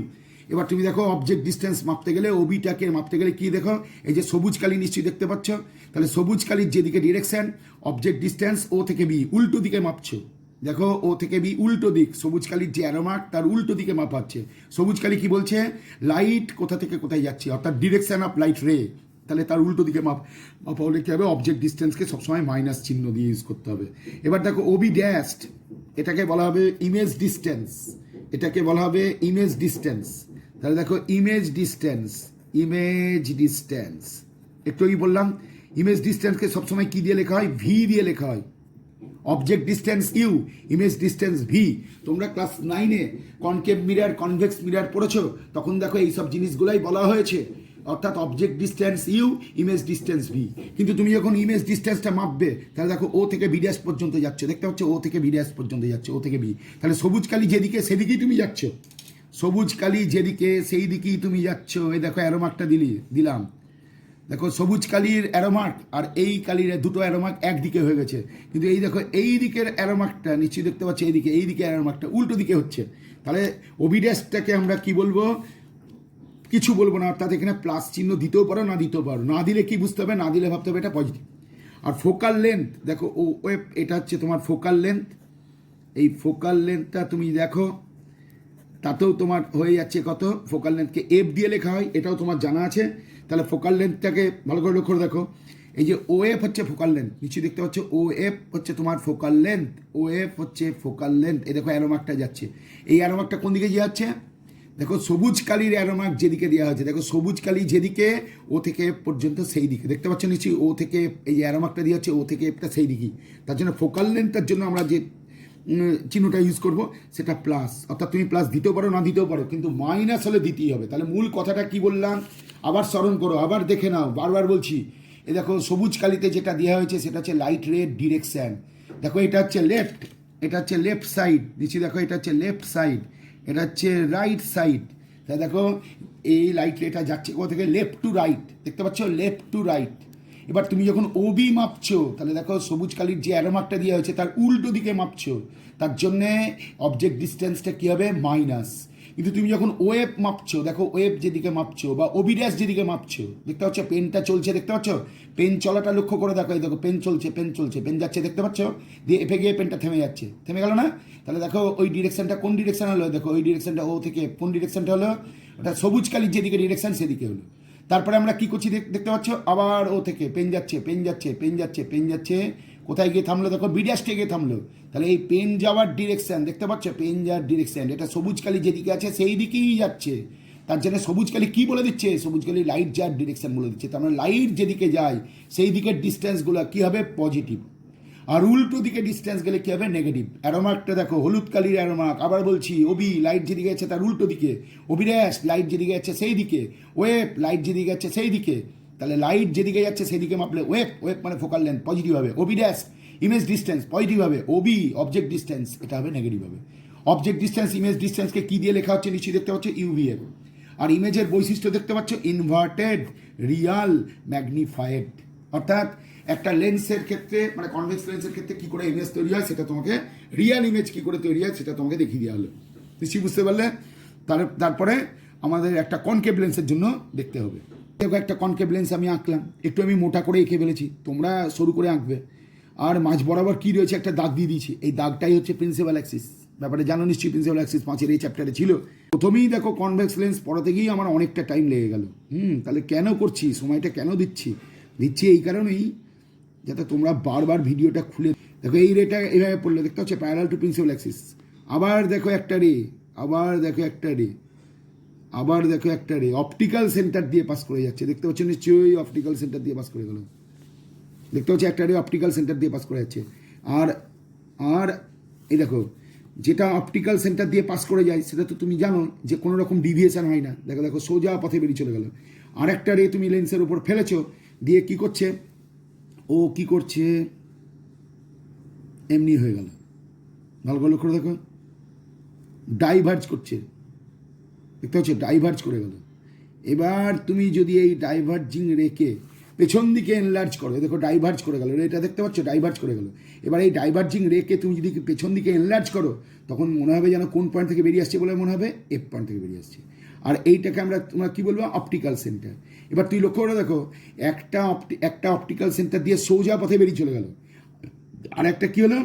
এবার তুমি দেখো অবজেক্ট ডিস্টেন্স মাপতে গেলে, ওবিটাকে মাপতে গেলে কি দেখো, এই যে সবুজ কালি নিশ্চয়ই দেখতে পাচ্ছ, তাহলে সবুজ কালির যেদিকে ডিরেকশন, অবজেক্ট ডিস্টেন্স ও থেকে বি উল্টো দিকে মাপছো, দেখো ও থেকে বি উল্টো দিক, সবুজ কালির যে অ্যারোমার্ক তার উল্টো দিকে মাপাচ্ছে। সবুজ কালি কি বলছে, লাইট কোথা থেকে কোথায় যাচ্ছে, অর্থাৎ ডিরেকশন অফ লাইট রে, তাহলে তার উল্টো দিকে মাপা হলে কী হবে, অবজেক্ট ডিস্টেন্সকে সবসময় মাইনাস চিহ্ন দিয়ে ইউজ করতে হবে। এবার দেখো ওবি ড্যাশড, এটাকে বলা হবে ইমেজ ডিস্টেন্স, এটাকে বলা হবে ইমেজ ডিস্টেন্স। তাহলে দেখো ইমেজ ডিস্টেন্স, ইমেজ ডিস্টেন্স একটু আগেই বললাম, ইমেজ ডিস্টেন্সকে সবসময় কি দিয়ে লেখা হয়, ভি দিয়ে লেখা হয়। Object distance U, image distance V. তোমরা ক্লাস 9-এ কনকেভ মিরার, কনভেক্স মিরার পড়েছো, তখন দেখো এইসব জিনিসগুলাই বলা হয়েছে, অর্থাৎ object distance U, image distance V. কিন্তু তুমি যখন ইমেজ ডিস্টেন্সটা মাপবে, তাহলে দেখো ও থেকে বি ড্যাশ পর্যন্ত যাচ্ছে, দেখতে পাচ্ছ ও থেকে বি ড্যাশ পর্যন্ত যাচ্ছে, ও থেকে বি, তাহলে সবুজ কালি যেদিকে সেদিকেই তুমি যাচ্ছ, সবুজ কালি যেদিকে সেই দিকেই তুমি যাচ্ছ। এই দেখো অ্যারোমার্কটা দিলাম, দেখো সবুজ কালির অ্যারোমার্ক আর এই কালির দুটো অ্যারোমার্ক একদিকে হয়ে গেছে, কিন্তু এই দেখো এই দিকের অ্যারোমার্কটা নিশ্চয়ই দেখতে পাচ্ছি, এই দিকে অ্যারোমার্কটা উল্টো দিকে হচ্ছে। তাহলে ওবিড্যাশটাকে আমরা কি বলবো, কিছু বলবো না, অর্থাৎ এখানে প্লাস চিহ্ন দিতেও পারো না দিতেও পারো, না দিলে কি বুঝতে হবে, না দিলে ভাবতে হবে এটা পজিটিভ। আর ফোকাল লেন্থ দেখো, ও ওয়েব, এটা হচ্ছে তোমার ফোকাল লেন্থ, এই ফোকাল লেন্থটা তুমি দেখো, তাতেও তোমার হয়ে যাচ্ছে কত, ফোকাল লেন্থকে এফ দিয়ে লেখা হয়, এটাও তোমার জানা আছে। তাহলে ফোকাল লেন্থটাকে ভালো করে লক্ষ্য দেখো, এই যে ও এফ হচ্ছে ফোকাল লেন্থ, নিশ্চয়ই দেখতে পাচ্ছ ও এফ হচ্ছে তোমার ফোকাল লেন্থ, ও এফ হচ্ছে ফোকাল লেন্থ। এই দেখো অ্যারোমার্কটা যাচ্ছে, এই অ্যারোমার্কটা কোন দিকে যাচ্ছে, দেখো সবুজ কালির অ্যারোমার্ক যেদিকে দেওয়া হয়েছে, দেখো সবুজ কালি যেদিকে ও থেকে এফ পর্যন্ত সেই দিকে, দেখতে পাচ্ছ নিশ্চয়ই ও থেকে এই যে অ্যারোমার্কটা দেওয়া হচ্ছে ও থেকে এফটা সেই দিকেই, তার জন্য ফোকাল লেন্থটার জন্য আমরা যে চিহ্নটা ইউজ করব সেটা প্লাস, অর্থাৎ তুমি প্লাস দিতেও পারো না দিতেও পারো, কিন্তু মাইনাস হলে দিতেই হবে। তাহলে মূল কথাটা কি বললাম, আবার স্মরণ করো, আবার দেখে নাও, বারবার বলছি। এই দেখো সবুজ কালিতে যেটা দেওয়া হয়েছে সেটা হচ্ছে লাইট রেড ডিরেকশন, দেখো এটা হচ্ছে লেফট, এটা হচ্ছে লেফট সাইড দিচ্ছি, দেখো এটা হচ্ছে লেফট সাইড, এটা হচ্ছে রাইট সাইড। তাহলে দেখো এই লাইট রেটা যাচ্ছে কোথা থেকে, লেফট টু রাইট, দেখতে পাচ্ছ লেফট টু রাইট। এবার তুমি যখন ওবি মাপছো, তাহলে দেখো সবুজ কালির যে অ্যারোমার্কটা দেওয়া হয়েছে তার উল্টো দিকে মাপছো, তার জন্যে অবজেক্ট ডিস্টেন্সটা কী হবে, মাইনাস। কিন্তু তুমি যখন ওয়েব মাপছো, দেখো ওয়েব যেদিকে মাপছো বা ওবি ড্যাশ যেদিকে মাপছো, দেখতে পাচ্ছ পেনটা চলছে, দেখতে পাচ্ছ পেন চলাটা লক্ষ্য করে দেখো, এই দেখো পেন চলছে, পেন চলছে, পেন যাচ্ছে, দেখতে পাচ্ছ, দিয়ে এফে গিয়ে পেনটা থেমে যাচ্ছে, থেমে গেল না। তাহলে দেখো ওই ডিরেকশনটা কোন ডিরেকশন হলো, দেখো ওই ডিরেকশনটা ও থেকে কোন ডিরেকশনটা হলো, ওটা সবুজ কালির যেদিকে ডিরেকশন সেদিকে হলো। তারপরে আমরা কি করছি দেখতে পাচ্ছ, আবার ও থেকে পেন যাচ্ছে, পেন যাচ্ছে, পেন যাচ্ছে, পেন যাচ্ছে, কোথায় গিয়ে থামলো, দেখো বিড্যাশে গিয়ে থামলো। তাহলে এই পেন যাওয়ার ডিরেকশন দেখতে পাচ্ছ, পেন যাওয়ার ডিরেকশন, এটা সবুজ কালি যেদিকে আছে সেই দিকেই যাচ্ছে, তার জন্য সবুজ কালি কী বলে দিচ্ছে, সবুজ কালি লাইট যাওয়ার ডিরেকশন বলে দিচ্ছে। তার মানে লাইট যেদিকে যায় সেই দিকের ডিস্টেন্সগুলো কী হবে, পজিটিভ, আর উল্টো দিকে ডিস্টেন্স গেলে কী হবে, নেগেটিভ। অ্যারোমার্কটা দেখো হলুদ কালির অ্যারোমার্ক, আবার বলছি ওবি লাইট যেদিকে যাচ্ছে তার উল্টো দিকে, ওবি ড্যাশ লাইট যেদিকে যাচ্ছে সেই দিকে, ওয়েব লাইট যেদিকে যাচ্ছে সেই দিকে। তাহলে লাইট যেদিকে যাচ্ছে সেদিকে মাপলে ওয়েব, ওয়েব মানে ফোকাল লেন্থ পজিটিভ হবে, ওবি ড্যাশ ইমেজ ডিস্টেন্স পজিটিভ হবে, ওবি অবজেক্ট ডিস্টেন্স এটা হবে নেগেটিভ হবে। অবজেক্ট ডিস্টেন্স ইমেজ ডিস্টেন্সকে কী দিয়ে লেখা হচ্ছে নিশ্চয়ই দেখতে পাচ্ছ, ইউভিএফ। আর ইমেজের বৈশিষ্ট্য দেখতে পাচ্ছ, ইনভার্টেড, রিয়াল, ম্যাগনিফাইড। অর্থাৎ একটা লেন্সের ক্ষেত্রে মানে কনভেক্স লেন্সের ক্ষেত্রে কী করে ইমেজ তৈরি হয় সেটা তোমাকে, রিয়াল ইমেজ কী করে তৈরি হয় সেটা তোমাকে দেখিয়ে দেওয়া হলো, নিশ্চয়ই বুঝতে পারলে। তারপরে আমাদের একটা কনকেভ লেন্সের জন্য দেখতে হবে। দেখো একটা কনকেভ লেন্স আমি আঁকলাম, একটু আমি মোটা করে এঁকে ফেলেছি, তোমরা সরু করে আঁকবে। আর মাঝ বরাবর কী রয়েছে একটা দাগ দিয়ে দিয়েছি, এই দাগটাই হচ্ছে প্রিন্সিপাল অ্যাক্সিস। ব্যাপারে জানো নিশ্চয়ই, প্রিন্সিপাল অ্যাক্সিস 5-এর এই চ্যাপ্টারে ছিল। প্রথমেই দেখো কনভেক্স লেন্স পড়াতে গিয়েই আমার অনেকটা টাইম লেগে গেল। তাহলে কেন করছি, সময়টা কেন দিচ্ছি এই কারণেই যাতে তোমরা বারবার ভিডিওটা খুলে দেখো। এই রেটা এইভাবে পড়লে দেখতে হচ্ছে প্যারালাল টু প্রিন্সিপাল অ্যাক্সিস। আবার দেখো একটা রে, আবার দেখো একটা রে, আবার দেখো একটা রে অপটিক্যাল সেন্টার দিয়ে পাস করে যাচ্ছে, দেখতে পাচ্ছ নিশ্চয়ই অপটিক্যাল সেন্টার দিয়ে পাস করে গেল। দেখতে পাচ্ছি একটা রে অপটিক্যাল সেন্টার দিয়ে পাস করে যাচ্ছে। আর আর এই দেখো যেটা অপটিক্যাল সেন্টার দিয়ে পাস করে যায় সেটা তো তুমি জানো যে কোনো রকম ডিভিয়েশন হয় না। দেখো দেখো সোজা পথে বেরিয়ে চলে গেল। আর একটা রে তুমি লেন্সের উপর ফেলেছো, দিয়ে কি করছে, ও কি করছে, এমনি হয়ে গেল। ভালো করে লক্ষ্য দেখো, ডাইভার্জ করছে, দেখতে হচ্ছে ডাইভার্জ করে গেল। এবার তুমি যদি এই ডাইভার্জিং রেকে পেছন দিকে এনলার্জ করো, দেখো ডাইভার্জ করে গেল, এটা দেখতে পাচ্ছ ডাইভার্জ করে গেল। এবার এই ডাইভার্জিং রেকে তুমি যদি পেছন দিকে এনলার্জ করো, তখন মনে হবে যেন কোন পয়েন্ট থেকে বেরিয়ে আসছে বলে মনে হবে, এফ পয়েন্ট থেকে বেরিয়ে আসছে। আর এইটাকে তোমরা কী বলবো, অপটিক্যাল সেন্টার। এবার তুই লক্ষ্য করে দেখো একটা অপটিক্যাল সেন্টার দিয়ে সোজা পথে বেরিয়ে চলে গেল, আর একটা কী হলো,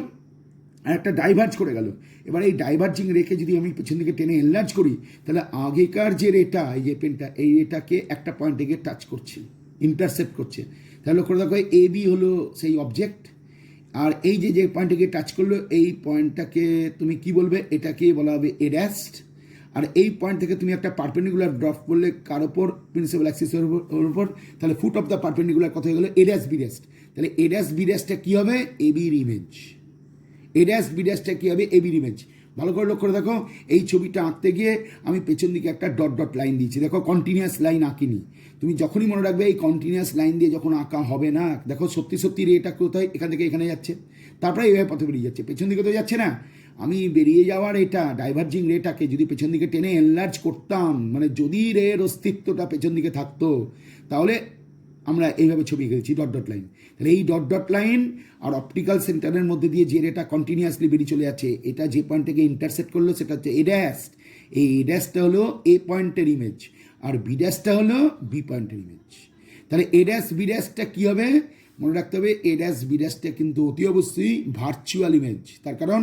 আর একটা ডাইভার্জ করে গেল। এবার এই ডাইভার্জিং রেখে যদি আমি পেছন দিকে টেনে এনলার্জ করি, তাহলে আগেকার যে রেটা, এই যে পেনটা, এই রেটাকে একটা পয়েন্টে গিয়ে টাচ করছে, ইন্টারসেপ্ট করছে। তাহলে লক্ষ্য দেখো এ বি হলো সেই অবজেক্ট, আর এই যে পয়েন্টে গিয়ে টাচ করলো এই পয়েন্টটাকে তুমি কি বলবে, এটাকে বলা হবে এ ড্যাস্ট। আর এই পয়েন্ট থেকে তুমি একটা পারপেন্ডিকুলার ড্রপ করলে কার ওপর, প্রিন্সিপাল অ্যাক্সিসের উপর, তাহলে ফুট অফ দ্য পারপেন্ডিকুলার কথা হয়ে গেলো এ ড্যাশ বি ড্যাশ। তাহলে এ ড্যাশ বি ড্যাশটা কী হবে, এ বির ইমেজ। এ ড্যাশ বি ড্যাশটা কী হবে, এ বির ইমেজ। ভালো করে লক্ষ্য করে দেখো, এই ছবিটা আঁকতে গিয়ে আমি পেছন দিকে একটা ডট ডট লাইন দিয়েছি, দেখো কন্টিনিউয়াস লাইন আঁকিনি। তুমি যখনই মনে রাখবে এই কন্টিনিউয়াস লাইন দিয়ে যখন আঁকা হবে না, দেখো সত্যি সত্যি রেটা কোথায়, এখান থেকে এখানে যাচ্ছে, তারপরে এইভাবে পথে বেরিয়ে যাচ্ছে, পেছন দিকে তো যাচ্ছে না। আমি বেরিয়ে যাওয়ার এটা ডাইভার্জিং রেটাকে যদি পেছন দিকে টেনে এনলার্জ করতাম, মানে যদি রের অস্তিত্বটা পেছন দিকে থাকতো, তাহলে আমরা এইভাবে ছবি এঁকেছি ডট ডট লাইন। তাহলে এই dot dot line R optical সেন্টারের মধ্যে দিয়ে যে রেটা কন্টিনিউয়াসলি বেরিয়ে চলে যাচ্ছে, এটা যে পয়েন্ট থেকে ইন্টারসেক্ট করলো সেটা হচ্ছে এ ড্যাশ। এই এ ড্যাশটা হলো এ পয়েন্টের ইমেজ, আর বি ড্যাশটা হলো বি পয়েন্টের ইমেজ। তাহলে এ ড্যাশ বি ড্যাশটা কী হবে, মনে রাখতে হবে এ ড্যাশ বি ড্যাশটা কিন্তু অতি অবশ্যই ভার্চুয়াল ইমেজ, তার কারণ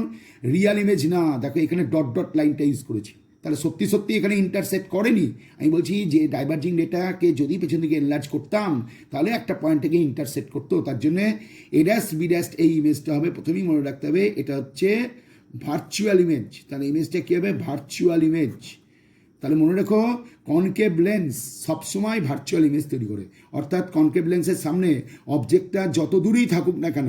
রিয়াল ইমেজ না। দেখো এখানে ডট ডট লাইনটা ইউজ করেছি, তাহলে সত্যি সত্যি এখানে ইন্টারসেক্ট করেনি। আমি বলছি যে ডাইভার্জিং রেটাকে যদি পেছন দিকে এনলার্জ করতাম, তাহলে একটা পয়েন্ট থেকে ইন্টারসেক্ট করতো, তার জন্য এ ড্যাশ বি ড্যাশ এই ইমেজটা হবে, প্রথমেই মনে রাখতে হবে এটা হচ্ছে ভার্চুয়াল ইমেজ। তাহলে ইমেজটা কী হবে, ভার্চুয়াল ইমেজ। তাহলে মনে রেখো, কনকেভ লেন্স সবসময় ভার্চুয়াল ইমেজ তৈরি করে, অর্থাৎ কনকেভ লেন্সের সামনে অবজেক্টটা যত দূরেই থাকুক না কেন,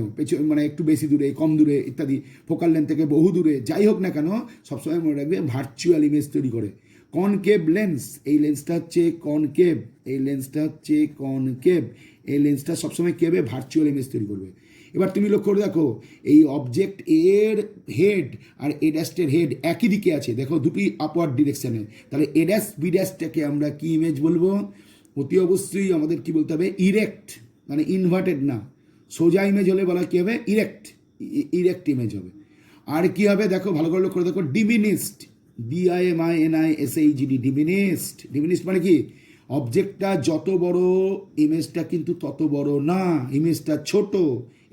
মানে একটু বেশি দূরে, কম দূরে ইত্যাদি, ফোকাল লেন্থ থেকে বহু দূরে যাই হোক না কেন, সবসময় মনে রাখবে ভার্চুয়াল ইমেজ তৈরি করে। কনকেভ লেন্স, এই লেন্সটা হচ্ছে কনকেভ, এই লেন্সটা হচ্ছে কনকেভ, এই লেন্সটা সবসময় কী হবে, ভার্চুয়াল ইমেজ তৈরি করবে। এবার তুমি লক্ষ্য করে দেখো, এই অবজেক্ট এর হেড আর এ ড্যাশের হেড একই দিকে আছে, দেখো দুটি আপওয়ার্ড ডিরেকশানে। তাহলে এ ড্যাশ বি ড্যাশটাকে আমরা কি ইমেজ বলবো, অতি অবশ্যই আমাদের কি বলতে হবে, ইরেক্ট, মানে ইনভার্টেড না, সোজা ইমেজ হলে বলা কী হবে, ইরেক্ট, ইরেক্ট ইমেজ হবে। আর কি হবে দেখো, ভালো করে লক্ষ্য করে দেখো, ডিমিনিস্ট, DIMINISHED, ডিমিনিস্ট। ডিমিনিস্ট মানে কি, অবজেক্টটা যত বড় ইমেজটা কিন্তু তত বড় না, ইমেজটা ছোট।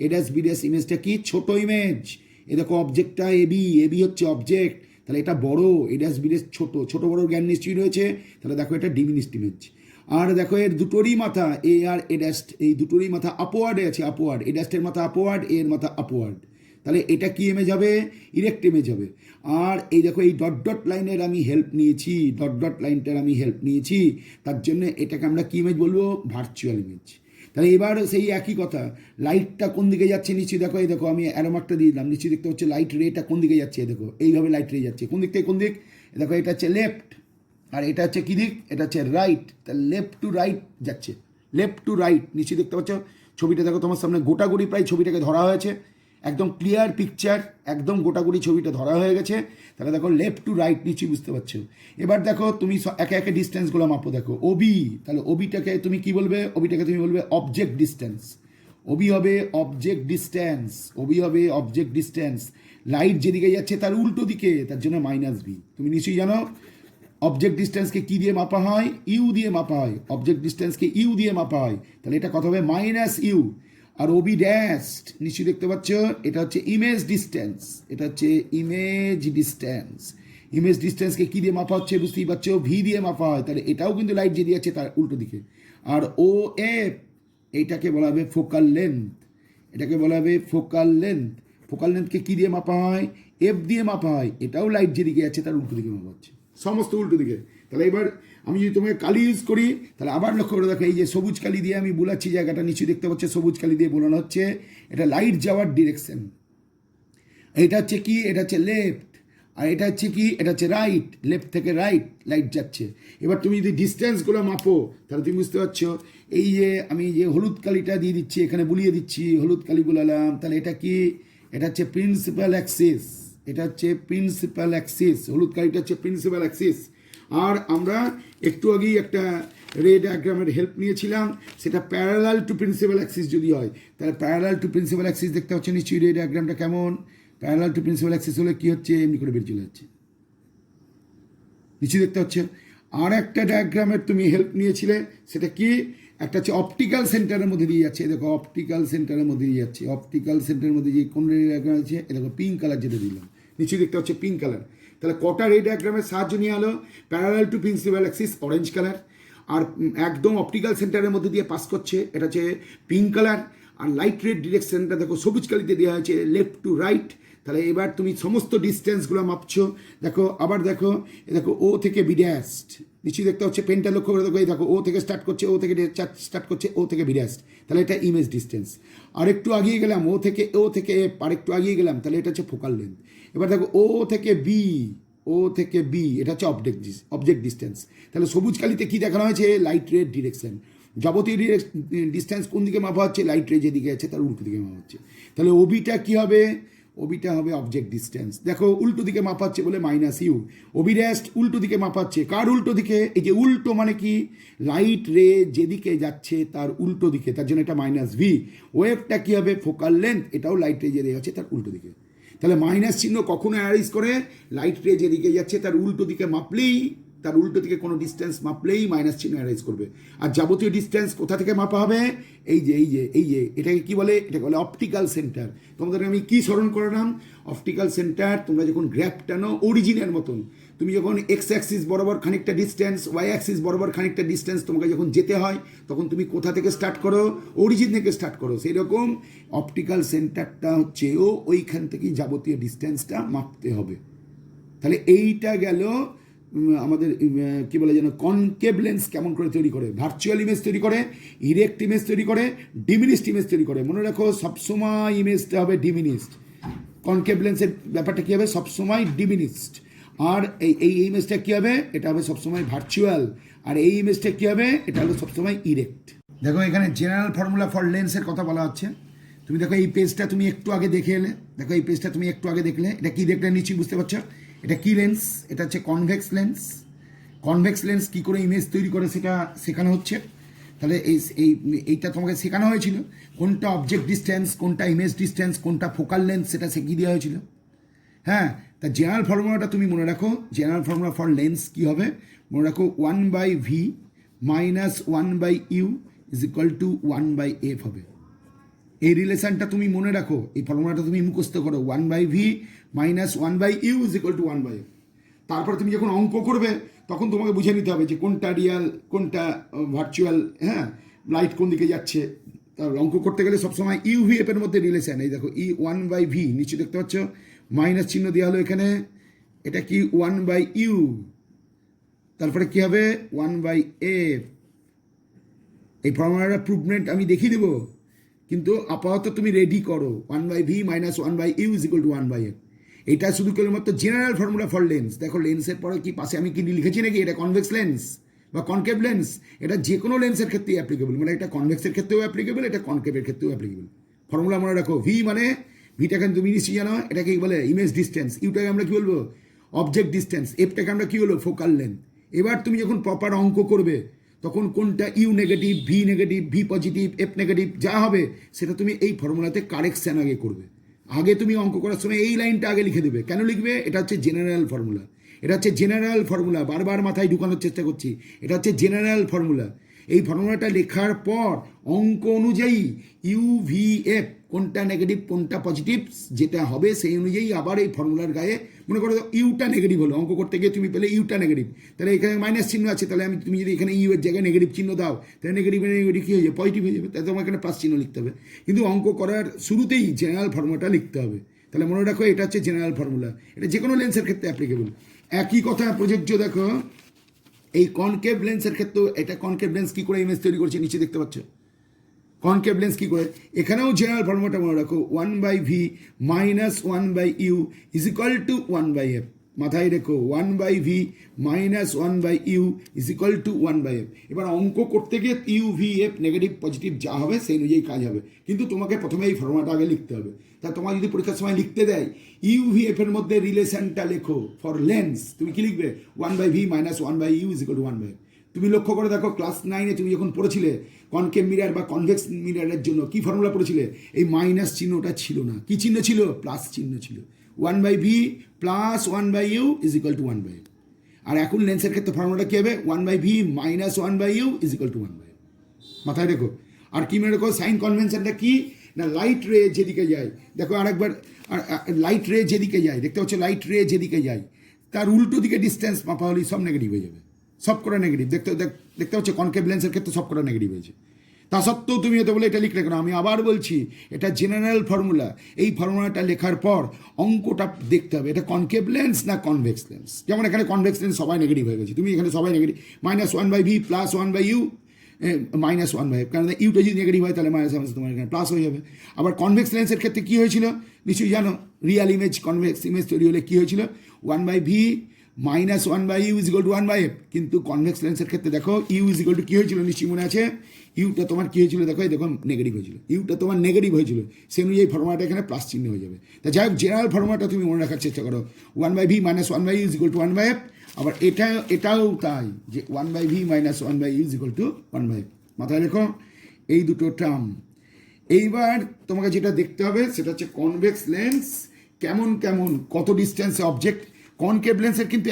এ ড্যাশ বি ড্যাশ ইমেজটা কি, ছোট ইমেজ। এ দেখো অবজেক্টটা এবি, এবি হচ্ছে অবজেক্ট, তাহলে এটা বড়, এ ড্যাশ বি ড্যাশ ছোট, ছোট বড় জ্ঞান নিশ্চয়ই রয়েছে। তাহলে দেখো এটা ডিমিনিস্ট ইমেজ। আর দেখো এর দুটোরই মাথা, এ আর এ ড্যাশ, এই দুটোরই মাথা আপওয়ার্ডে আছে, আপওয়ার্ড, এ ড্যাশের মাথা আপওয়ার্ড, এর মাথা আপওয়ার্ড। তাহলে এটা কি ইমেজ হবে, ইরেক্ট ইমেজ হবে। আর এই দেখো এই ডট ডট লাইনের আমি হেল্প নিয়েছি, ডট ডট লাইনটার আমি হেল্প নিয়েছি, তার জন্য এটাকে আমরা কি ইমেজ বলবো, ভার্চুয়াল ইমেজ। তাহলে এবার সেই একই কথা, লাইটটা কোন দিকে যাচ্ছে নিশ্চয়ই দেখো, এই দেখো আমি অ্যারোমার্কটা দিয়ে দিলাম, নিশ্চয়ই দেখতে হচ্ছে লাইট রেটা কোন দিকে যাচ্ছে, দেখো এইভাবে লাইট রে যাচ্ছে, কোন দিক থেকে কোন দিক, দেখো এটা হচ্ছে লেফট, আর এটা হচ্ছে কী দিক, এটা হচ্ছে রাইট। তাহলে লেফট টু রাইট যাচ্ছে, লেফট টু রাইট, নিশ্চয়ই দেখতে পাচ্ছ ছবিটা, দেখো তোমার সামনে গোটাগুড়ি প্রায় ছবিটাকে ধরা হয়েছে, একদম ক্লিয়ার পিকচার, একদম গোটাগুড়ি ছবিটা ধরা হয়ে গেছে। তাহলে দেখো লেফট টু রাইট নিশ্চয়ই বুঝতে পারছো। এবার দেখো তুমি একে একে ডিস্টেন্সগুলো মাপো, দেখো ওবি, তাহলে ওবিটাকে তুমি কি বলবে, ওবিটাকে তুমি বলবে অবজেক্ট ডিস্টেন্স, ওবি হবে অবজেক্ট ডিস্টেন্স, ওবি হবে অবজেক্ট ডিস্টেন্স। লাইট যেদিকে যাচ্ছে তার উল্টো দিকে, তার জন্য -b। তুমি নিশ্চয়ই জানো অবজেক্ট ডিস্টেন্সকে কী দিয়ে মাপা হয়, ইউ দিয়ে মাপা হয়, অবজেক্ট ডিস্টেন্সকে ইউ দিয়ে মাপা হয়। তাহলে এটা কত হবে, -u। আর ওবি ড্যাস্ট নিশ্চয়ই দেখতে পাচ্ছ, এটা হচ্ছে ইমেজ ডিস্টেন্স, এটা হচ্ছে ইমেজ ডিস্টেন্স। ইমেজ ডিস্টেন্সকে কী দিয়ে মাপা হচ্ছে বুঝতেই পারছো, ভি দিয়ে মাপা হয়, তাহলে এটাও কিন্তু লাইট যে দিয়েছে তার উল্টো দিকে। আর ও এফ এইটাকে বলা হবে ফোকাল লেন্থ, এটাকে বলা হবে ফোকাল লেন্থ। ফোকাল লেন্থকে কী দিয়ে মাপা হয়, এফ দিয়ে মাপা হয়, এটাও লাইট যেদিকে আছে তার উল্টো দিকে মাপা হচ্ছে, সমস্ত উল্টো দিকে। তাহলে এবার আমি যদি তোমাকে কালি ইউজ করি, তাহলে আবার লক্ষ্য করে দেখো, এই যে সবুজ কালি দিয়ে আমি বোলাচ্ছি জায়গাটা নিশ্চয়ই দেখতে পাচ্ছ, সবুজ কালি দিয়ে বোলানো হচ্ছে, এটা লাইট যাওয়ার ডিরেকশন। এটা হচ্ছে কি, এটা হচ্ছে লেফট, আর এটা হচ্ছে কি, এটা হচ্ছে রাইট, লেফট থেকে রাইট লাইট যাচ্ছে। এবার তুমি যদি ডিস্টেন্সগুলো মাপো তাহলে তুমি বুঝতে পারছো, এই যে আমি যে হলুদ কালিটা দিয়ে দিচ্ছি, এখানে বুলিয়ে দিচ্ছি, হলুদ কালি বুলালাম, তাহলে এটা কি, এটা হচ্ছে প্রিন্সিপাল অ্যাক্সিস, এটা হচ্ছে প্রিন্সিপাল অ্যাক্সিস, হলুদ কালিটা হচ্ছে প্রিন্সিপাল অ্যাক্সিস। আর আমরা একটু আগেই একটা রে ডায়াগ্রামের হেল্প নিয়েছিলাম, সেটা প্যারালাল টু প্রিন্সিপাল অ্যাক্সিস যদি হয়, তাহলে প্যারালাল টু প্রিন্সিপাল অ্যাক্সিস দেখতে হচ্ছে নিশ্চয়ই রে ডায়াগ্রামটা কেমন, প্যারালাল টু প্রিন্সিপাল অ্যাক্সিস হলে কী হচ্ছে, এমনি করে বেরিয়ে চলে যাচ্ছে, নিশ্চয়ই দেখতে হচ্ছে। আর একটা ডায়াগ্রামের তুমি হেল্প নিয়েছিলে, সেটা কি, একটা হচ্ছে অপটিক্যাল সেন্টারের মধ্যে দিয়ে যাচ্ছে, দেখো অপটিক্যাল সেন্টারের মধ্যে দিয়ে যাচ্ছে, অপটিক্যাল সেন্টারের মধ্যে যে কোন রে ডায়াগ্রাম আছে, এ দেখো পিঙ্ক কালার যেটা দিলাম, নিশ্চয়ই দেখতে হচ্ছে পিঙ্ক কালার। তাহলে কটা রে ডায়াগ্রামের সাহায্য নিয়ে আলো, parallel to principal axis orange colour, আর একদম অপটিক্যাল সেন্টারের মধ্যে দিয়ে পাস করছে, এটা হচ্ছে পিঙ্ক কালার, আর লাইট রেড ডিরেকশনটা দেখো সবুজ কালিতে দেওয়া হয়েছে লেফট টু রাইট। তাহলে এবার তুমি সমস্ত ডিস্টেন্সগুলো মাপছো, দেখো আবার দেখো, দেখো ও থেকে বি ড্যাস্ট, নিশ্চয়ই দেখতে হচ্ছে, পেনটা লক্ষ্য করে দেখো, এই দেখো ও থেকে স্টার্ট করছে, ও থেকে স্টার্ট করছে, ও থেকে বি ড্যাস্ট, তাহলে এটা ইমেজ ডিস্টেন্স। আর একটু আগিয়ে গেলাম, ও থেকে এফ, আর একটু আগিয়ে গেলাম, তাহলে এটা হচ্ছে ফোকাল লেন্থ। এবার দেখো ও থেকে বি, ও থেকে বি, এটা হচ্ছে অবজেক্ট ডিস্টেন্স। তাহলে সবুজ কালিতে কী দেখানো হয়েছে, লাইট রেড ডিরেকশন, যাবতীয় ডিস্টেন্স কোন দিকে মাপা হচ্ছে, লাইট রে যেদিকে আছে তার উল্টো দিকে মাপা হচ্ছে। তাহলে ওবিটা কী হবে, ওবিটা হবে অবজেক্ট ডিস্টেন্স, দেখো উল্টো দিকে মাপাচ্ছে বলে মাইনাস ইউ। ওবি রেস্ট উল্টো দিকে মাপাচ্ছে, কার উল্টো দিকে, এই যে উল্টো মানে কি, লাইট রে যেদিকে যাচ্ছে তার উল্টো দিকে, তার জন্য এটা মাইনাস ভি। ওয়েভটা কী হবে, ফোকাল লেন্থ, এটাও লাইট রে যেদিকে যাচ্ছে তার উল্টো দিকে। তাহলে মাইনাস চিহ্ন কখনো অ্যারাইজ করে, লাইট রে যেদিকে যাচ্ছে তার উল্টো দিকে মাপলেই, তার উল্টো দিকে কোনো ডিস্টেন্স মাপলেই মাইনাস চিহ্ন অ্যারাইজ করবে। আর যাবতীয় ডিস্টেন্স কোথা থেকে মাপা হবে, এই যে এটাকে কি বলে, এটাকে বলে অপটিক্যাল সেন্টার। তোমাদের আমি কি স্মরণ করালাম, অপটিক্যাল সেন্টার, তোমরা যখন গ্র্যাফ টানো অরিজিনের মতন, তুমি যখন এক্স অ্যাক্সিস বরাবর খানিকটা ডিস্টেন্স, ওয়াই অ্যাক্সিস বরাবর খানিকটা ডিস্টেন্স তোমাকে যখন যেতে হয়, তখন তুমি কোথা থেকে স্টার্ট করো, অরিজিন থেকে স্টার্ট করো। সেই রকম অপটিক্যাল সেন্টারটা হচ্ছে ওইখান থেকেই যাবতীয় ডিস্টেন্সটা মাপতে হবে। তাহলে এইটা গেল আমাদের কি বলে যেন, কনকেভ লেন্স কেমন করে তৈরি করে, ভার্চুয়াল ইমেজ তৈরি করে, ইরেক্ট ইমেজ তৈরি করে, ডিমিনিস্ট ইমেজ তৈরি করে। মনে রাখো সবসময় ইমেজটা হবে ডিমিনিস্ট, কনকেভ লেন্সের ব্যাপারটা কী হবে, সবসময় ডিমিনিস্ট। আর এই ইমেজটা কী হবে, এটা হবে সবসময় ভার্চুয়াল। আর এই ইমেজটা কী হবে, এটা হলো সবসময় ইরেক্ট। দেখো এখানে জেনারেল ফর্মুলা ফর লেন্সের কথা বলা হচ্ছে। তুমি দেখো এই পেজটা তুমি একটু আগে দেখে এলে, দেখো এই পেজটা তুমি একটু আগে দেখলে, এটা কী দেখলে নিশ্চয়ই বুঝতে পারছো, এটা কি লেন্স, এটা হচ্ছে কনভেক্স লেন্স। কনভেক্স লেন্স কী করে ইমেজ তৈরি করে সেটা শেখানো হচ্ছে। তাহলে এইটা তোমাকে শেখানো হয়েছিল, কোনটা অবজেক্ট ডিস্টেন্স, কোনটা ইমেজ ডিস্টেন্স, কোনটা ফোকাল লেন্থ, সেটা শিখিয়ে দেওয়া হয়েছিল। হ্যাঁ, তা জেনারেল ফর্মুলাটা তুমি মনে রাখো, জেনারেল ফর্মুলা ফর লেন্স কী হবে, মনে রাখো 1/v minus 1/u is equal two 1/f হবে। এই রিলেশনটা তুমি মনে রাখো, এই ফর্মুলাটা তুমি মুখস্থ করো, 1/v minus 1/u is equal two 1/f। তারপর তুমি যখন অঙ্ক করবে তখন তোমাকে বুঝে নিতে হবে যে কোনটা রিয়াল, কোনটা ভার্চুয়াল, হ্যাঁ, লাইট কোন দিকে যাচ্ছে। তার অঙ্ক করতে গেলে সবসময় ইউভিএফ এর মধ্যে রিলেশন, এই দেখো ই 1/v, নিশ্চয়ই দেখতে পাচ্ছ মাইনাস চিহ্ন দেওয়া হলো এখানে, এটা কি 1/u, তারপরে কী হবে 1/f। এই ফর্মুলাটা প্রুভমেন্ট আমি দেখিয়ে দেবো, কিন্তু আপাতত তুমি রেডি করো, 1/v minus 1/u is equal two 1/f। এটা শুধু কেবলমাত্র জেনারেল ফর্মুলা ফর লেন্স। দেখো লেন্সের পরে কি পাশে আমি কি লিখেছি নাকি, এটা কনভেক্স লেন্স বা কনকেভ লেন্স, এটা যে কোনো লেন্সের ক্ষেত্রেই অ্যাপ্লিকেবল, মানে এটা কনভেক্সের ক্ষেত্রেও অ্যাপ্লিকেবল, এটা কনকেভের ক্ষেত্রেও অ্যাপ্লিকেবল। ফর্মুলা মনে রাখো, ভি মানে, ভিটাকে তুমি নিশ্চয়ই জানো, এটাকে বলে ইমেজ ডিস্টেন্স, ইউটাকে আমরা কী বলবো, অবজেক্ট ডিস্টেন্স, এফটাকে আমরা কী বলবো, ফোকাল লেন্থ। এবার তুমি যখন প্রপার অঙ্ক করবে তখন কোনটা U negative, V positive, F negative যা হবে সেটা তুমি এই ফর্মুলাতে কারেকশান আগে করবে। আগে তুমি অঙ্ক করার সময় এই লাইনটা আগে লিখে দেবে। কেন লিখবে, এটা হচ্ছে জেনারেল ফর্মুলা, এটা হচ্ছে জেনারেল ফর্মুলা, বারবার মাথায় ঢুকানোর চেষ্টা করছি, এটা হচ্ছে জেনারেল ফর্মুলা। এই ফর্মুলাটা লেখার পর অঙ্ক অনুযায়ী ইউভিএফ কোনটা নেগেটিভ কোনটা পজিটিভ যেটা হবে সেই অনুযায়ী আবার এই ফর্মুলার গায়ে মনে করো ইউটা নেগেটিভ হলো, অঙ্ক করতে গিয়ে তুমি পেলে ইউটা নেগেটিভ, তাহলে এখানে মাইনাস চিহ্ন আছে, তাহলে তুমি যদি এখানে ইউ এর জায়গায় নেগেটিভ চিহ্ন দাও তাহলে নেগেটিভ নেগেটিভ কী হয়ে যাবে, পজিটিভ হয়ে যাবে, তাহলে তোমার এখানে প্লাস চিহ্ন লিখতে হবে। কিন্তু অঙ্ক করার শুরুতেই জেনারেল ফর্মুলাটা লিখতে হবে। তাহলে মনে রাখো এটা হচ্ছে জেনারেল ফর্মুলা, এটা যে কোনো লেন্সের ক্ষেত্রে অ্যাপ্লিকেবল। একই কথা প্রযোজ্য দেখো এই কনকেভ লেন্সের ক্ষেত্রেও। এটা কনকেভ লেন্স কী করে ইমেজ তৈরি করছে নিচে দেখতে পাচ্ছ, কনকেভ লেন্স কী করে, এখানেও জেনারেল ফর্মুলাটা মনে রাখো 1/v minus 1/u is equal two 1/f। মাথায় রেখো 1/v minus 1/u is equal two 1/f। এবার অঙ্ক করতে গিয়ে ইউ-ভি-এফ নেগেটিভ পজিটিভ যা হবে সেই অনুযায়ী কাজ হবে, কিন্তু তোমাকে প্রথমে এই ফর্মুলাটা আগে লিখতে হবে। তা তোমার যদি পরীক্ষার সময় লিখতে দেয় ইউ-ভি-এফ এর মধ্যে রিলেশনটা লেখো ফর লেন্স, তুমি কি লিখবে 1/v minus 1/u is equal two 1/f। তুমি লক্ষ্য করে দেখো ক্লাস 9-এ তুমি যখন পড়েছিলে কনকেভ মিরার বা কনভেক্স মিরারের জন্য কি ফর্মুলা পড়েছিলে, এই মাইনাস চিহ্নটা ছিল না, কি চিহ্ন ছিল, প্লাস চিহ্ন ছিল, 1/v plus 1/u is equal two 1/f। আর এখন লেন্সের ক্ষেত্রে ফর্মুলাটা কী হবে, 1/v minus 1/u is equal two 1/f। মাথায় রেখো। আর কি মনে রেখো, সাইন কনভেনশনটা কি না, লাইট রে যেদিকে যায়, দেখো আরেকবার, লাইট রে যেদিকে যায় দেখতে পাচ্ছ, লাইট রে যেদিকে যায় তার উল্টো দিকে ডিস্টেন্স মাপা হলেই সব নেগেটিভ হয়ে যাবে, সব করা নেগেটিভ। দেখতে পাচ্ছ কনকেভ লেন্সের ক্ষেত্রে সব করা নেগেটিভ হয়েছে। তা সত্ত্বেও তুমি হতে বলে এটা লিখলে কেন, আমি আবার বলছি এটা জেনারেল ফর্মুলা। এই ফর্মুলাটা লেখার পর অঙ্কটা দেখতে হবে এটা কনকেভ লেন্স না কনভেক্স লেন্স। যেমন এখানে কনভেক্স লেন্স সবাই নেগেটিভ হয়ে গেছে, তুমি এখানে সবাই negative, minus 1/v plus 1/u minus 1/f, কারণ ইউটা যদি নেগেটিভ হয় তাহলে মাইনাস তোমার এখানে প্লাস হয়ে যাবে। আবার কনভেক্স লেন্সের ক্ষেত্রে কী হয়েছিল নিশ্চয়ই জানো, রিয়াল ইমেজ কনভেক্স ইমেজ তৈরি হলে কী হয়েছিল, 1/v minus 1/u is equal two 1/f। কিন্তু কনভেক্স লেন্সের ক্ষেত্রে দেখো ইউ ইজ ইকুয়াল টু কী হয়েছিল নিশ্চয়ই মনে আছে, ইউটা তোমার কী হয়েছিল দেখো, এই দেখো নেগেটিভ হয়েছিল, ইউটা তোমার নেগেটিভ হয়েছিল, সে অনুযায়ী ফর্মুলাটা এখানে প্লাস চিহ্ন হয়ে যাবে। তা যাই হোক জেনারেল ফর্মুলাটা তুমি মনে রাখার চেষ্টা করো, 1/v minus 1/u is equal two 1/f। আবার এটাও তাই যে 1/v minus 1/u is equal two 1/f। মাথায় রেখো এই দুটো টার্ম। এইবার তোমাকে যেটা দেখতে হবে সেটা হচ্ছে কনভেক্স লেন্স কেমন কেমন কত ডিস্টেন্সে অবজেক্ট। কনকেভ লেন্সের কিন্তু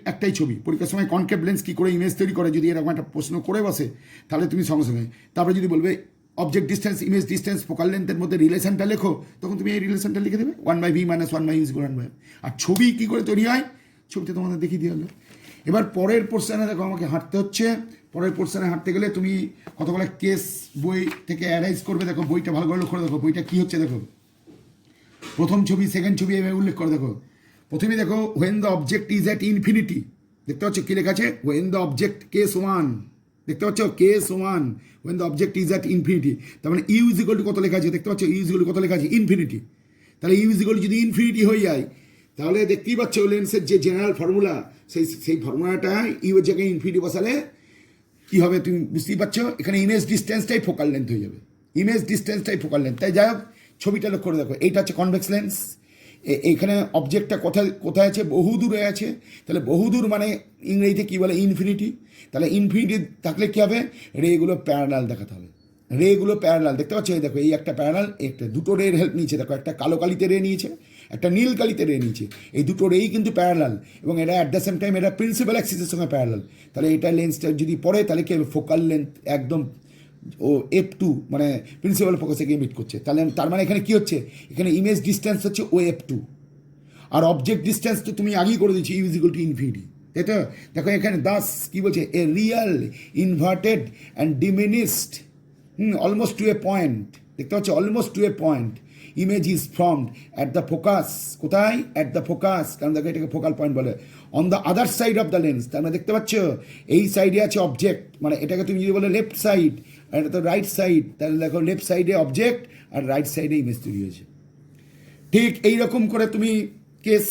একটাই ছবি, পরীক্ষার সময় কনকেভ লেন্স কী করে ইমেজ তৈরি করে যদি এরকম একটা প্রশ্ন করে বসে তাহলে তুমি সঙ্গে সঙ্গে তারপরে যদি বলবে object distance image distance focal লেন্থের মধ্যে রিলেশনটা লেখো, তখন তুমি এই রিলেশনটা লিখে দেবে 1/v minus 1/u is equal two 1/f। আর ছবি কী করে তৈরি হয় ছবিতে তোমাদের দেখিয়ে দিয়ে হলো। এবার পরের পোর্শনে দেখো আমাকে হাঁটতে হচ্ছে, পরের পোর্শনে হাঁটতে গেলে তুমি কতগুলো কেস বই থেকে অ্যারাইজ করবে। দেখো বইটা ভালো করে লক্ষ্য করে দেখো বইটা কী হচ্ছে, দেখো প্রথম ছবি সেকেন্ড ছবি এভাবে উল্লেখ করে দেখো। প্রথমে দেখো when the object is at infinity, দেখতে পাচ্ছ কী লেখা আছে, হোয়েন দ্য অবজেক্ট কেস 1, দেখতে পাচ্ছ case 1 when the object is at infinity. তার মানে ইউ ইজ ইকুয়াল টু কত লেখা আছে, দেখতে পাচ্ছ ইউ ইজ ইকুয়াল টু কত লেখা আছে, ইনফিনিটি। তাহলে ইউ ইজ ইকুয়াল টু যদি ইনফিনিটি হয়ে যায় তাহলে দেখতেই পাচ্ছ লেন্সের যে জেনারেল ফর্মুলা সেই ফর্মুলাটা ইউ এর জায়গায় ইনফিনিটি বসালে কী হবে তুমি বুঝতেই পারছো, এখানে ইমেজ ডিস্টেন্সটাই ফোকাল লেন্থ হয়ে যাবে, ইমেজ ডিস্টেন্সটাই ফোকাল লেন্থ। তাই যাই হোক ছবিটা লক্ষ্য করে দেখো, এইটা হচ্ছে কনভেক্স লেন্স, এইখানে অবজেক্টটা কোথায় আছে, বহু দূরে আছে। তাহলে বহু দূর মানে ইংরেজিতে কী বলে, ইনফিনিটি। তাহলে ইনফিনিটি থাকলে কী হবে, রেগুলো প্যারালাল দেখাতে হবে, রেগুলো প্যারালাল। দেখতে পাচ্ছ এই দেখো এই একটা প্যারালাল, একটা দুটো রের হেল্প নিয়েছে, দেখো একটা কালো কালিতে রে নিয়েছে, একটা নীল কালিতে রে নিয়েছে, এই দুটো রেই কিন্তু প্যারালাল এবং এরা অ্যাট দ্য সেম টাইম এরা প্রিন্সিপাল অ্যাক্সিসের সঙ্গে প্যারালাল। তাহলে এটা লেন্সটা যদি পড়ে তাহলে কি হবে, ফোকাল লেন্থ একদম ও f2 মানে প্রিন্সিপাল ফোকাসে গিয়ে মিট করছে। তাহলে তার মানে এখানে কী হচ্ছে, এখানে ইমেজ ডিস্টেন্স হচ্ছে ও f2 আর অবজেক্ট ডিস্টেন্স তো তুমি আগেই করে দিচ্ছি U is equal to infinity, তাই তো। দেখো এখানে দাস কী বলছে, a real inverted and diminished almost to a point, দেখতে পাচ্ছ almost to a point image is formed at the focus, কোথায় অ্যাট দ্য ফোকাস, কারণ দেখো এটাকে ফোকাল পয়েন্ট বলে, on the other side of the lens. তার মানে দেখতে পাচ্ছ এই সাইডে আছে অবজেক্ট, মানে এটাকে তুমি যদি বলে লেফট সাইড আর এটা তো রাইট সাইড, তাহলে দেখো লেফট সাইডে অবজেক্ট আর রাইট সাইডে ইমেজ তৈরি হয়েছে। ঠিক এইরকম করে তুমি কেস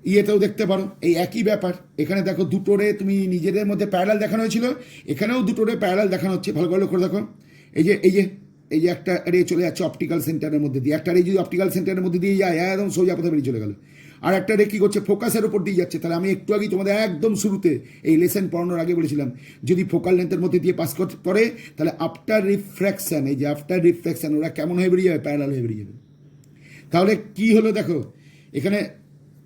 ইয়েতেও দেখতে পারো এই একই ব্যাপার। এখানে দেখো দুটো রে তুমি নিজেদের মধ্যে প্যারালাল দেখানো হয়েছিল, এখানেও দুটো রে প্যারালাল দেখানো হচ্ছে, ভালো করে লক্ষ্য দেখো। এই যে একটা রে চলে যাচ্ছে অপটিক্যাল সেন্টারের মধ্যে দিয়ে, একটা রে যদি অপটিক্যাল সেন্টারের মধ্যে দিয়ে যায় একদম সোজা পথে বেরিয়ে চলে গেল, আর একটা রে কী করছে, ফোকাসের ওপর দিয়ে যাচ্ছে। তাহলে আমি একটু আগেই তোমাদের একদম শুরুতে এই লেসেন পড়ানোর আগে বলেছিলাম যদি ফোকাল লেন্থের মধ্যে দিয়ে পাস করে তাহলে আফটার রিফ্র্যাকশান, এই যে আফটার রিফ্র্যাকশান ওরা কেমন হয়ে বেরিয়ে যাবে, প্যারালাল হয়ে বেরিয়ে যাবে। তাহলে কি হলো দেখো এখানে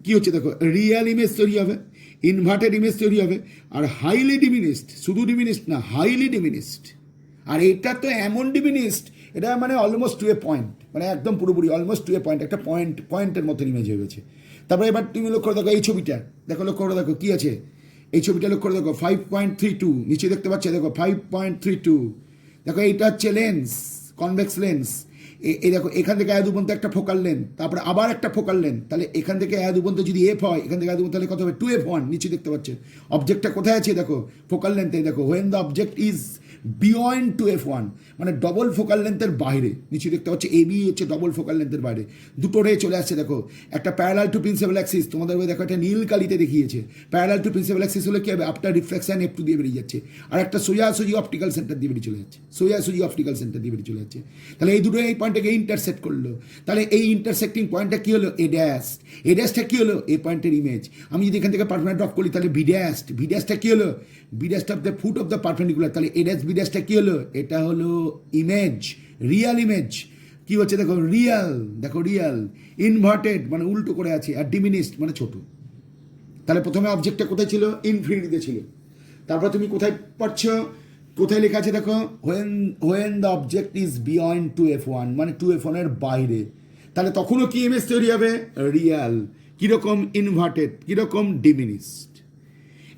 কি হচ্ছে, দেখো রিয়াল ইমেজ তৈরি হবে। ইনভার্টেড ইমেজ তৈরি হবে, আর হাইলি ডিমিনিস্ট, শুধু ডিমিনিস্ট না, হাইলি ডিমিনিস্ট। আর এটা তো এমন ডিমিনিস্ট, এটা মানে অলমোস্ট টু এ পয়েন্ট, মানে একদম পুরোপুরি অলমোস্ট টু এ পয়েন্ট, একটা পয়েন্টের মতন ইমেজ হয়ে গেছে। তারপরে এবার তুমি লক্ষ্য করে দেখো এই ছবিটা, দেখো লক্ষ্য করে দেখো কী আছে, এই ছবিটা লক্ষ্য করে দেখো 5.32, নিচে দেখতে পাচ্ছ দেখো 5.32, দেখো এইটা হচ্ছে লেন্স, কনভেক্স লেন্স। এই দেখো এখান থেকে আয় দুবন্ত একটা ফোকাল লেন্থ, তারপরে আবার একটা ফোকাল লেন্থ, তাহলে এখান থেকে আয় দুবন্ত যদি এফ হয়, এখান থেকে আয় দুবন্ত তাহলে কত হবে 2f1, নিচে দেখতে পাচ্ছ অবজেক্টটা কোথায় আছে দেখো, ফোকাল লেন্থে দেখো, when the object is beyond 2f1, মানে ডবল ফোকাল লেন্থের বাইরে, নিচে দেখতে পাচ্ছ এবি হচ্ছে ডবল ফোকাল লেন্থের বাইরে, দুটো রে চলে আসছে দেখো, একটা প্যারালাল টু প্রিন্সিপাল অ্যাক্সিস, তোমাদের ওই দেখো একটা নীল কালিতে দেখিয়েছে, প্যারালাল টু প্রিন্সিপাল অ্যাক্সিস হলে কি হবে, আফটার রিফ্লেকশন F2 দিয়ে বেরিয়ে যাচ্ছে, আর একটা সোজাসুজি অপটিক্যাল সেন্টার দিয়ে বেরিয়ে চলে যাচ্ছে, সোজাসুজি অপটিক্যাল সেন্টার দিয়ে বেরিয়ে চলে যাচ্ছে। তাহলে এই দুটো এই পয়েন্টটাকে ইন্টারসেক্ট করলো, তাহলে এই ইন্টারসেক্টিং পয়েন্টটা কী হলো, এ ড্যাশটা কী হলো, এ পয়েন্টের ইমেজ। আমি যদি এখান থেকে পারপেন্ডিকুলার ড্রপ করি তাহলে বি ড্যাশটা কী হলো, বি ড্যাশটা of the foot of the perpendicular, তাহলে এ ড্যাশ বি ড্যাশটা কী হলো, এটা হলো ইমেজ, রিয়াল ইমেজ। কী হচ্ছে দেখো, রিয়াল, দেখো রিয়াল, ইনভার্টেড মানে উল্টো করে আছে, আর ডিমিনিস্ট মানে ছোট। তাহলে প্রথমে অবজেক্টটা কোথায় ছিল, ইনফিনিটিতে ছিল। তারপর তুমি কোথায় পাচ্ছ, কোথায় লেখা আছে দেখো, when the object is beyond 2f1, মানে 2f1 এর বাইরে, তাহলে তখনও কি ইমেজ তৈরি হবে, রিয়াল। কীরকম, ইনভার্টেড, কীরকম, ডিমিনিস্ট।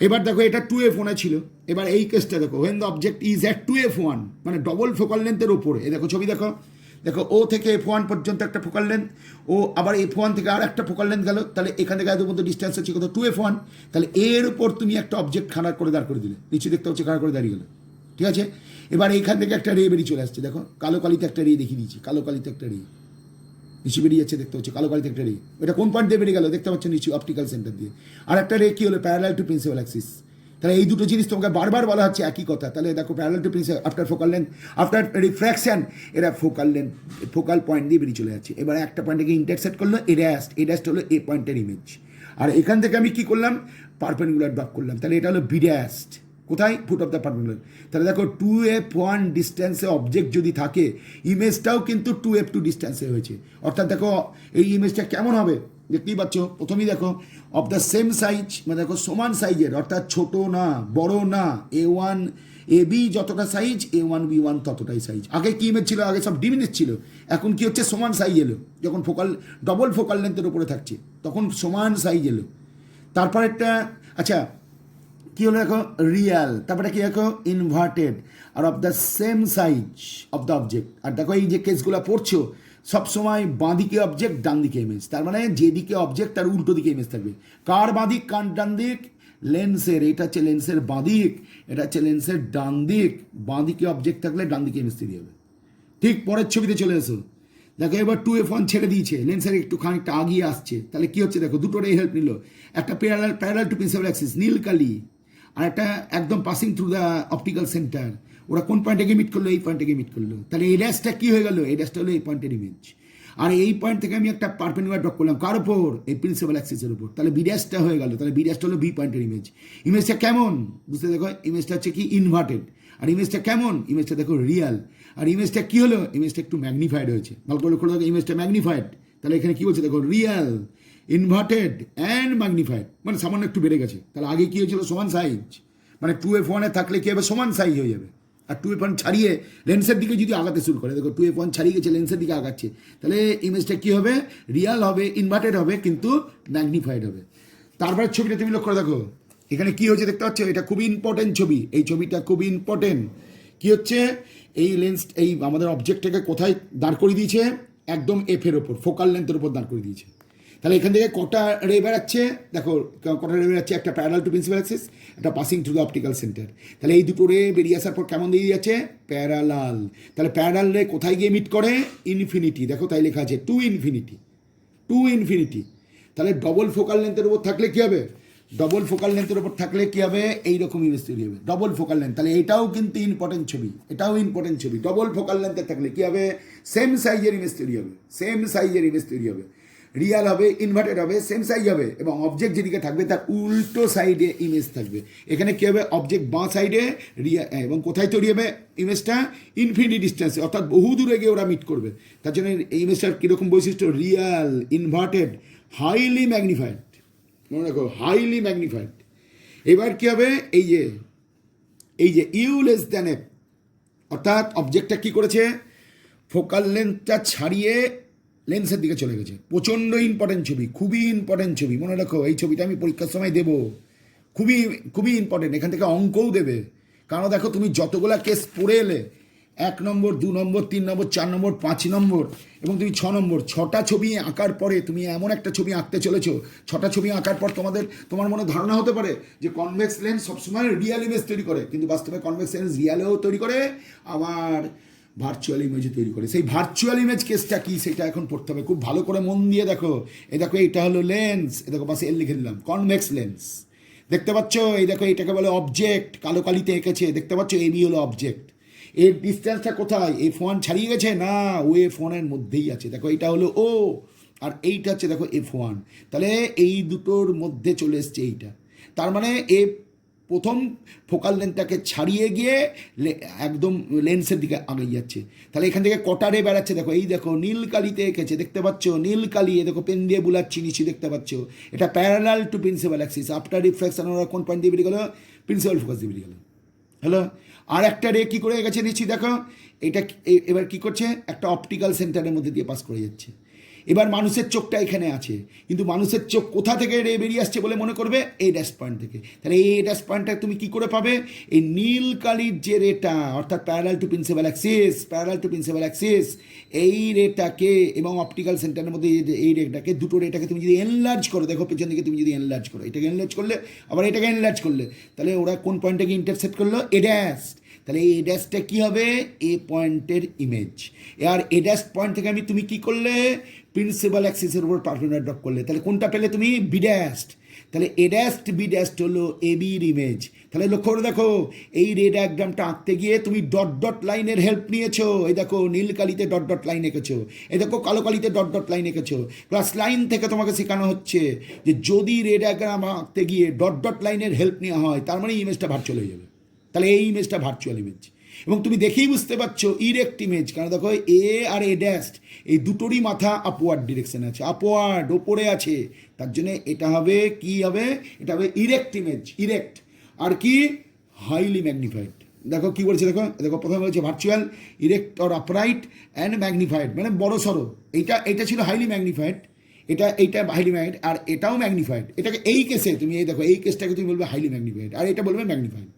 এবার দেখো এটা 2f1 ছিল, এবার এই কেসটা দেখো, when the object is at 2f1, মানে ডবল ফোকাল লেন্থের ওপরে, এ দেখো ছবি দেখো, দেখো ও থেকে f1 পর্যন্ত একটা ফোকাল লেন্থ, ও আবার f1 থেকে আর একটা ফোকাল লেন্থ গেল, তাহলে এখান থেকে এত মধ্যে ডিস্টেন্স হচ্ছে কত, 2f1, তাহলে এর উপর তুমি একটা অবজেক্ট খাড়া করে দাঁড় করে দিলে, নিচে দেখতে হচ্ছে খাড়া করে দাঁড়িয়ে গেল, ঠিক আছে। এবার এইখান থেকে একটা রে বেরিয়ে চলে আসছে, দেখো কালো কালিতে একটা রে দেখিয়ে দিয়েছি, কালো কালিতে একটা রে নিচে বেরিয়ে যাচ্ছে, দেখতে হচ্ছে কালো কালিতে একটা রে, এটা কোন পয়েন্ট দিয়ে বেরিয়ে গেল দেখতে পাচ্ছ, নিচে অপটিক্যাল সেন্টার দিয়ে। আর একটা রে কী হলো, প্যারালাল টু প্রিন্সিপাল অ্যাক্সিস। তাহলে এই দুটো জিনিস তোমাকে বারবার বলা হচ্ছে একই কথা। তাহলে দেখো parallel to principal, after focal length, after refraction, এরা ফোকাল লেন্থ, ফোকাল পয়েন্ট দিয়ে বেরিয়ে চলে যাচ্ছে। এবার একটা পয়েন্টকে ইন্টারসেক্ট করলো, এ ড্যাশ হলো এ পয়েন্টের ইমেজ, আর এখান থেকে আমি কী করলাম, পারপেন্ডিকুলার ড্রপ করলাম, তাহলে এটা হলো বি ড্যাশ, কোথায়, ফুট অফ দ্য পারপেন্ডিকুলার। তাহলে দেখো 2f1 ডিস্টেন্সে অবজেক্ট যদি থাকে, ইমেজটাও কিন্তু 2f2 ডিস্টেন্সে হয়েছে। অর্থাৎ দেখো এই ইমেজটা কেমন হবে, দেখতেই পাচ্ছ, প্রথমেই দেখো অফ দ্য সেম সাইজ, মানে দেখো সমান সাইজের, অর্থাৎ ছোট না বড় না, A1 AB যতটা সাইজ, A1 B1 ততটাই সাইজ। আগে কি ইমেজ ছিল, আগে সব ডিমিনিশ ছিল, এখন কি হচ্ছে, সমান সাইজ এলো, যখন ফোকাল ডবল ফোকাল লেন্থের উপরে থাকছে তখন সমান সাইজ এলো। তারপর একটা, আচ্ছা কী হলো দেখো, রিয়াল, তারপরে কি দেখো, ইনভার্টেড, আর of the same size of the object. আর দেখো এই যে কেসগুলো পড়ছো সবসময় বাঁদিকে অবজেক্ট, ডান দিকে ইমেজ, তার মানে যেদিকে অবজেক্ট তার উল্টো দিকে ইমেজ থাকবে। কার বাঁদিক, কার ডান দিক, লেন্সের, এটা হচ্ছে লেন্সের বাঁদিক, এটা হচ্ছে লেন্সের ডান দিক, বাঁদিকে অবজেক্ট থাকলে ডান দিকে ইমেজ তৈরি হবে। ঠিক পরের ছবিতে চলে এসো, দেখো এবার 2f1 ছেড়ে দিয়েছে, লেন্সের একটু খানিকটা আগিয়ে আসছে, তাহলে কি হচ্ছে দেখো, দুটোরই হেল্প নিল, একটা প্যারালাল টু প্রিন্সিপাল অ্যাক্সিস নীল কালি, আর একটা একদম passing through the optical centre, ওরা কোন পয়েন্টে গিয়ে মিট করলো, এই পয়েন্টে গিয়ে মিট করলো, তাহলে এই ড্যাশটা কী হয়ে গেল, এই ড্যাশটা হলো এই পয়েন্টের ইমেজ। আর এই পয়েন্ট থেকে আমি একটা পারপেন্ডিকুলার ড্রপ করলাম, কার উপর, এই প্রিন্সিপাল অ্যাক্সিসের উপর, তাহলে বি ড্যাশটা হয়ে গেল, তাহলে বি ড্যাশটা হলো বি পয়েন্টের ইমেজ। ইমেজটা কেমন বুঝতে দেখো, ইমেজটা হচ্ছে কি, ইনভার্টেড, আর ইমেজটা কেমন, ইমেজটা দেখো রিয়াল, আর ইমেজটা কী হলো, ইমেজটা একটু ম্যাগনিফাইড হয়েছে, ভালো করে লক্ষ্য দেখো, ইমেজটা ম্যাগনিফাইড, তাহলে এখানে কী বলছে দেখো, রিয়াল, ইনভার্টেড অ্যান্ড ম্যাগনিফাইড, মানে সামান্য একটু বেড়ে গেছে। তাহলে আগে কী হয়েছিল, সমান সাইজ, মানে 2f1 থাকলে কী হবে, সমান সাইজ হয়ে যাবে। আর 2f1 ছাড়িয়ে লেন্সের দিকে যদি আগাতে শুরু করে, দেখো 2f1 ছাড়িয়ে গেছে, লেন্সের দিকে আগাচ্ছে, তাহলে ইমেজটা কী হবে, রিয়াল হবে, ইনভার্টেড হবে, কিন্তু ম্যাগনিফাইড হবে। তারপরে ছবিটা তুমি লক্ষ্য করে দেখো, এখানে কী হচ্ছে দেখতে পাচ্ছ, এটা খুবই ইম্পর্টেন্ট ছবি, এই ছবিটা খুবই ইম্পর্টেন্ট। কী হচ্ছে, এই লেন্স, এই আমাদের অবজেক্টটাকে কোথায় দাঁড় করে দিয়েছে, একদম এফের ওপর, ফোকাল লেন্থের ওপর দাঁড় করে দিয়েছে। তাহলে এখান থেকে কটা রে বেরাচ্ছে দেখো, কটা রে বেরাচ্ছে, একটা প্যারালাল টু প্রিন্সিপাল অ্যাক্সিস, একটা passing through the optical centre. তাহলে এই দুটো রে বেরিয়ে আসার পর কেমন দিয়ে যাচ্ছে, প্যারালাল। তাহলে প্যারালাল রে কোথায় গিয়ে মিট করে, ইনফিনিটি, দেখো তাই লেখা আছে টু ইনফিনিটি। তাহলে ডবল ফোকাল লেন্থের উপর থাকলে কী হবে, ডবল ফোকাল লেন্থের উপর থাকলে কী হবে, এইরকম ইমেজ তৈরি হবে, ডবল ফোকাল লেন্থ। তাহলে এটাও কিন্তু ইম্পর্টেন্ট ছবি, এটাও ইম্পর্টেন্ট ছবি। ডবল ফোকাল লেন্থের থাকলে কী হবে, সেম সাইজের ইমেজ তৈরি হবে, রিয়াল হবে, ইনভার্টেড হবে, সেম সাইজ হবে, এবং অবজেক্ট যেদিকে থাকবে তার উল্টো সাইডে ইমেজ থাকবে। এখানে কী হবে, অবজেক্ট বাঁ সাইডে, এবং কোথায় তৈরি হবে ইমেজটা, ইনফিনিটি ডিস্টেন্সে, অর্থাৎ বহু দূরে গিয়ে ওরা মিট করবে। তার জন্য এই ইমেজটার কীরকম বৈশিষ্ট্য, রিয়াল, ইনভার্টেড, হাইলি ম্যাগনিফাইড, মনে রাখো হাইলি ম্যাগনিফাইড। এবার কি হবে, এই যে ইউ লেস দ্যান এফ, অর্থাৎ অবজেক্টটা কি করেছে, ফোকাল লেন্থটা ছাড়িয়ে লেন্সের দিকে চলে গেছে। প্রচণ্ড ইম্পর্টেন্ট ছবি, খুবই ইম্পর্টেন্ট ছবি, মনে রাখো এই ছবিটা আমি পরীক্ষার সময় দেবো, খুবই খুবই ইম্পর্টেন্ট, এখান থেকে অঙ্কও দেবে। কারণ দেখো তুমি যতগুলা কেস পড়ে এলে, 1 নম্বর 2 নম্বর 3 নম্বর 4 নম্বর 5 নম্বর এবং তুমি 6 নম্বর, 6টা ছবি আঁকার পরে তুমি এমন একটা ছবি আঁকতে চলেছো, 6টা ছবি আঁকার পর তোমার মনে ধারণা হতে পারে যে কনভেক্স লেন্স সবসময় রিয়াল ইমেজ তৈরি করে, কিন্তু বাস্তবে কনভেক্স লেন্স রিয়ালেও তৈরি করে, আবার ভার্চুয়াল ইমেজও তৈরি করে। সেই ভার্চুয়াল ইমেজ কেসটা কি সেটা এখন পড়তে হবে, খুব ভালো করে মন দিয়ে দেখো। দেখো এইটা হলো লেন্স, দেখো পাশে এল লিখে দিলাম, কনভেক্স লেন্স, দেখতে পাচ্ছ? এই দেখো এটাকে বলে অবজেক্ট, কালো কালিতে এঁকেছে, দেখতে পাচ্ছ? এবি হলো অবজেক্ট। এর ডিস্টেন্সটা কোথায়, F1 ছাড়িয়ে গেছে না, ও F1 এর মধ্যেই আছে। দেখো এটা হলো ও, আর এইটা হচ্ছে দেখো F1, তাহলে এই দুটোর মধ্যে চলে এসছে এইটা। তার মানে প্রথম ফোকাল লেন্থটাকে ছাড়িয়ে গিয়ে একদম লেন্সের দিকে আগে যাচ্ছে। তাহলে এখান থেকে কটারে বেড়াচ্ছে, দেখো এই দেখো নীল কালিতে এঁকেছে, দেখতে পাচ্ছ? নীল কালি, দেখো পেন দিয়ে বুলাচ্ছি নিচে, দেখতে পাচ্ছ? এটা parallel to principal Axis. After reflection ওরা কোন পয়েন্ট দিয়ে বেরিয়ে গেলো, প্রিন্সিপাল ফোকাস দিয়ে বেরিয়ে গেলো। হ্যালো, আর একটা রে কী করে গেছে নিচ্ছি দেখো, এটা এবার কি করছে, একটা অপটিক্যাল সেন্টারের মধ্যে দিয়ে পাস করে যাচ্ছে। এবার মানুষের চোখটা এখানে আছে, কিন্তু মানুষের চোখ কোথা থেকে রে বেরিয়ে আসছে বলে মনে করবে, এই ড্যাশ পয়েন্ট থেকে। তাহলে এই ড্যাশ পয়েন্টটা তুমি কি করে পাবে, এই নীল কালির যে রেটা, অর্থাৎ প্যারালাল টু প্রিন্সিপাল অ্যাক্সিস, এই রেটাকে এবং অপটিক্যাল সেন্টারের মধ্যে এই রেটাকে, দুটো রেটাকে তুমি যদি এনলার্জ করো, দেখো পেছন দিকে তুমি যদি এনলার্জ করো, এটাকে এনলার্জ করলে আবার এটাকে এনলার্জ করলে, তাহলে ওরা কোন পয়েন্টটাকে ইন্টারসেক্ট করলো, এ ড্যাশ। তাহলে এই ড্যাশটা কী হবে, এ পয়েন্টের image. R a dash point থেকে তুমি কী করলে, প্রিন্সিপাল অ্যাক্সিসের উপর পারপেন্ডিকুলার ড্রপ করলে, তাহলে কোনটা পেলে তুমি, বি ড্যাশড। তাহলে এ ড্যাশড বি ড্যাশড হলো এ বির ইমেজ। তাহলে লক্ষ্য করে দেখো, এই রে ডায়াগ্রামটা আঁকতে গিয়ে তুমি ডট ডট লাইনের হেল্প নিয়েছো। এই দেখো নীল কালিতে ডট ডট লাইন এঁকেছো, এই দেখো কালো কালিতে ডট ডট লাইন এঁকেছো। ক্লাস লাইন থেকে তোমাকে শেখানো হচ্ছে যে যদি রে ডায়াগ্রাম আঁকতে গিয়ে ডট ডট লাইনের হেল্প নেওয়া হয়, তার মানে ইমেজটা ভার্চুয়াল হয়ে যাবে। তাহলে এই ইমেজটা ভার্চুয়াল ইমেজ, এবং তুমি দেখেই বুঝতে পারছো ইরেক্ট ইমেজ। কারণ দেখো এ আর এ ড্যাশ এই দুটোরই মাথা আপওয়ার্ড ডিরেকশনে আছে, আপওয়ার্ড ওপরে আছে, তার জন্য এটা হবে কি হবে, এটা হবে ইরেক্ট ইমেজ, ইরেক্ট। আর কি, হাইলি ম্যাগনিফাইড। দেখো কি বলছে, দেখো দেখো প্রথমে বলছে virtual, erect or upright and magnified, মানে বড় সড়ো। এইটা ছিল হাইলি ম্যাগনিফাইড, এইটা হাইলি ম্যাগনিফাইড, আর এটাও ম্যাগনিফাইড। এটাকে এই কেসে তুমি এই দেখো এই কেসটাকে তুমি বলবে হাইলি ম্যাগনিফাইড, আর এটা বলবে ম্যাগনিফাইড।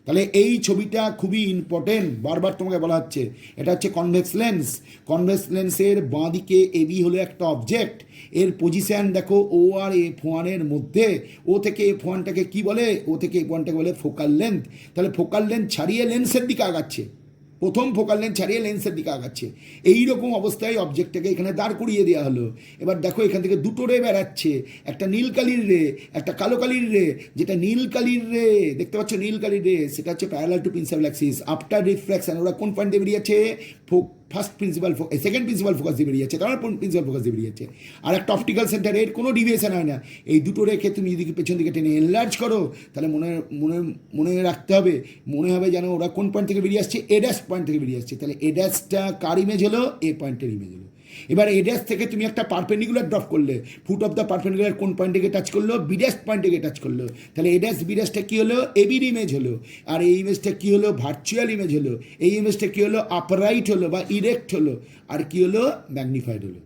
তাহলে এই ছবিটা খুবই ইম্পর্টেন্ট, বারবার তোমাকে বলা হচ্ছে। এটা হচ্ছে কনভেক্স লেন্স, কনভেক্স লেন্সের বাঁ দিকে এবি হলো একটা অবজেক্ট, এর পজিশান দেখো ও আর F1 এর মধ্যে। ও থেকে F1টাকে কি বলে, ও থেকে F1টাকে বলে ফোকাল লেন্থ। তাহলে ফোকাল লেন্থ ছাড়িয়ে লেন্সের দিকে আগাচ্ছে, প্রথম ফোকাল লেন্থ ছাড়িয়ে লেন্সের দিকে আগাচ্ছে। এইরকম অবস্থায় অবজেক্টটাকে এখানে দাঁড় করিয়ে দেওয়া হলো। এবার দেখো এখান থেকে দুটো রে বেড়াচ্ছে, একটা নীল কালির রে, একটা কালো কালির রে। যেটা নীল কালির রে, দেখতে পাচ্ছ নীল কালির রে, সেটা হচ্ছে parallel to principal Axis. After reflection ওরা কোন পয়েন্ট দিয়ে বেরিয়েছে, first principal second principal focus দিয়ে বেরিয়েছে, তারপর প্রিন্সিপাল ফোকাস দিয়ে বেরিয়েছে। আর একটা অপটিক্যাল সেন্টার, এর কোনো ডিভিয়েশন হয় না। এই দুটো রেখে তুমি যদি পেছন দিকে টেনে এনলার্জ করো, তাহলে মনে রাখতে হবে, মনে হবে যেন ওরা কোন পয়েন্ট থেকে বেরিয়ে আসছে, এ ড্যাশ পয়েন্ট থেকে বেরিয়ে আসছে। তাহলে এ ড্যাশটা কার ইমেজ হলো, এ পয়েন্টের ইমেজ হলো। এবার এ ড্যাশ থেকে তুমি একটা পারপেন্ডিকুলার ড্রপ করলে, ফুট অফ দ্য পারপেন্ডিকুলার কোন পয়েন্টে টাচ করলো, বি ড্যাশ পয়েন্টে টাচ করলো। তাহলে এ ড্যাশ বি ড্যাশটা কী হলো, এবির ইমেজ হলো। আর এই ইমেজটা কী হলো, ভার্চুয়াল ইমেজ হলো। এই ইমেজটা কী হলো, আপরাইট হলো বা ইরেক্ট হলো। আর কী হলো, ম্যাগনিফাইড হলো।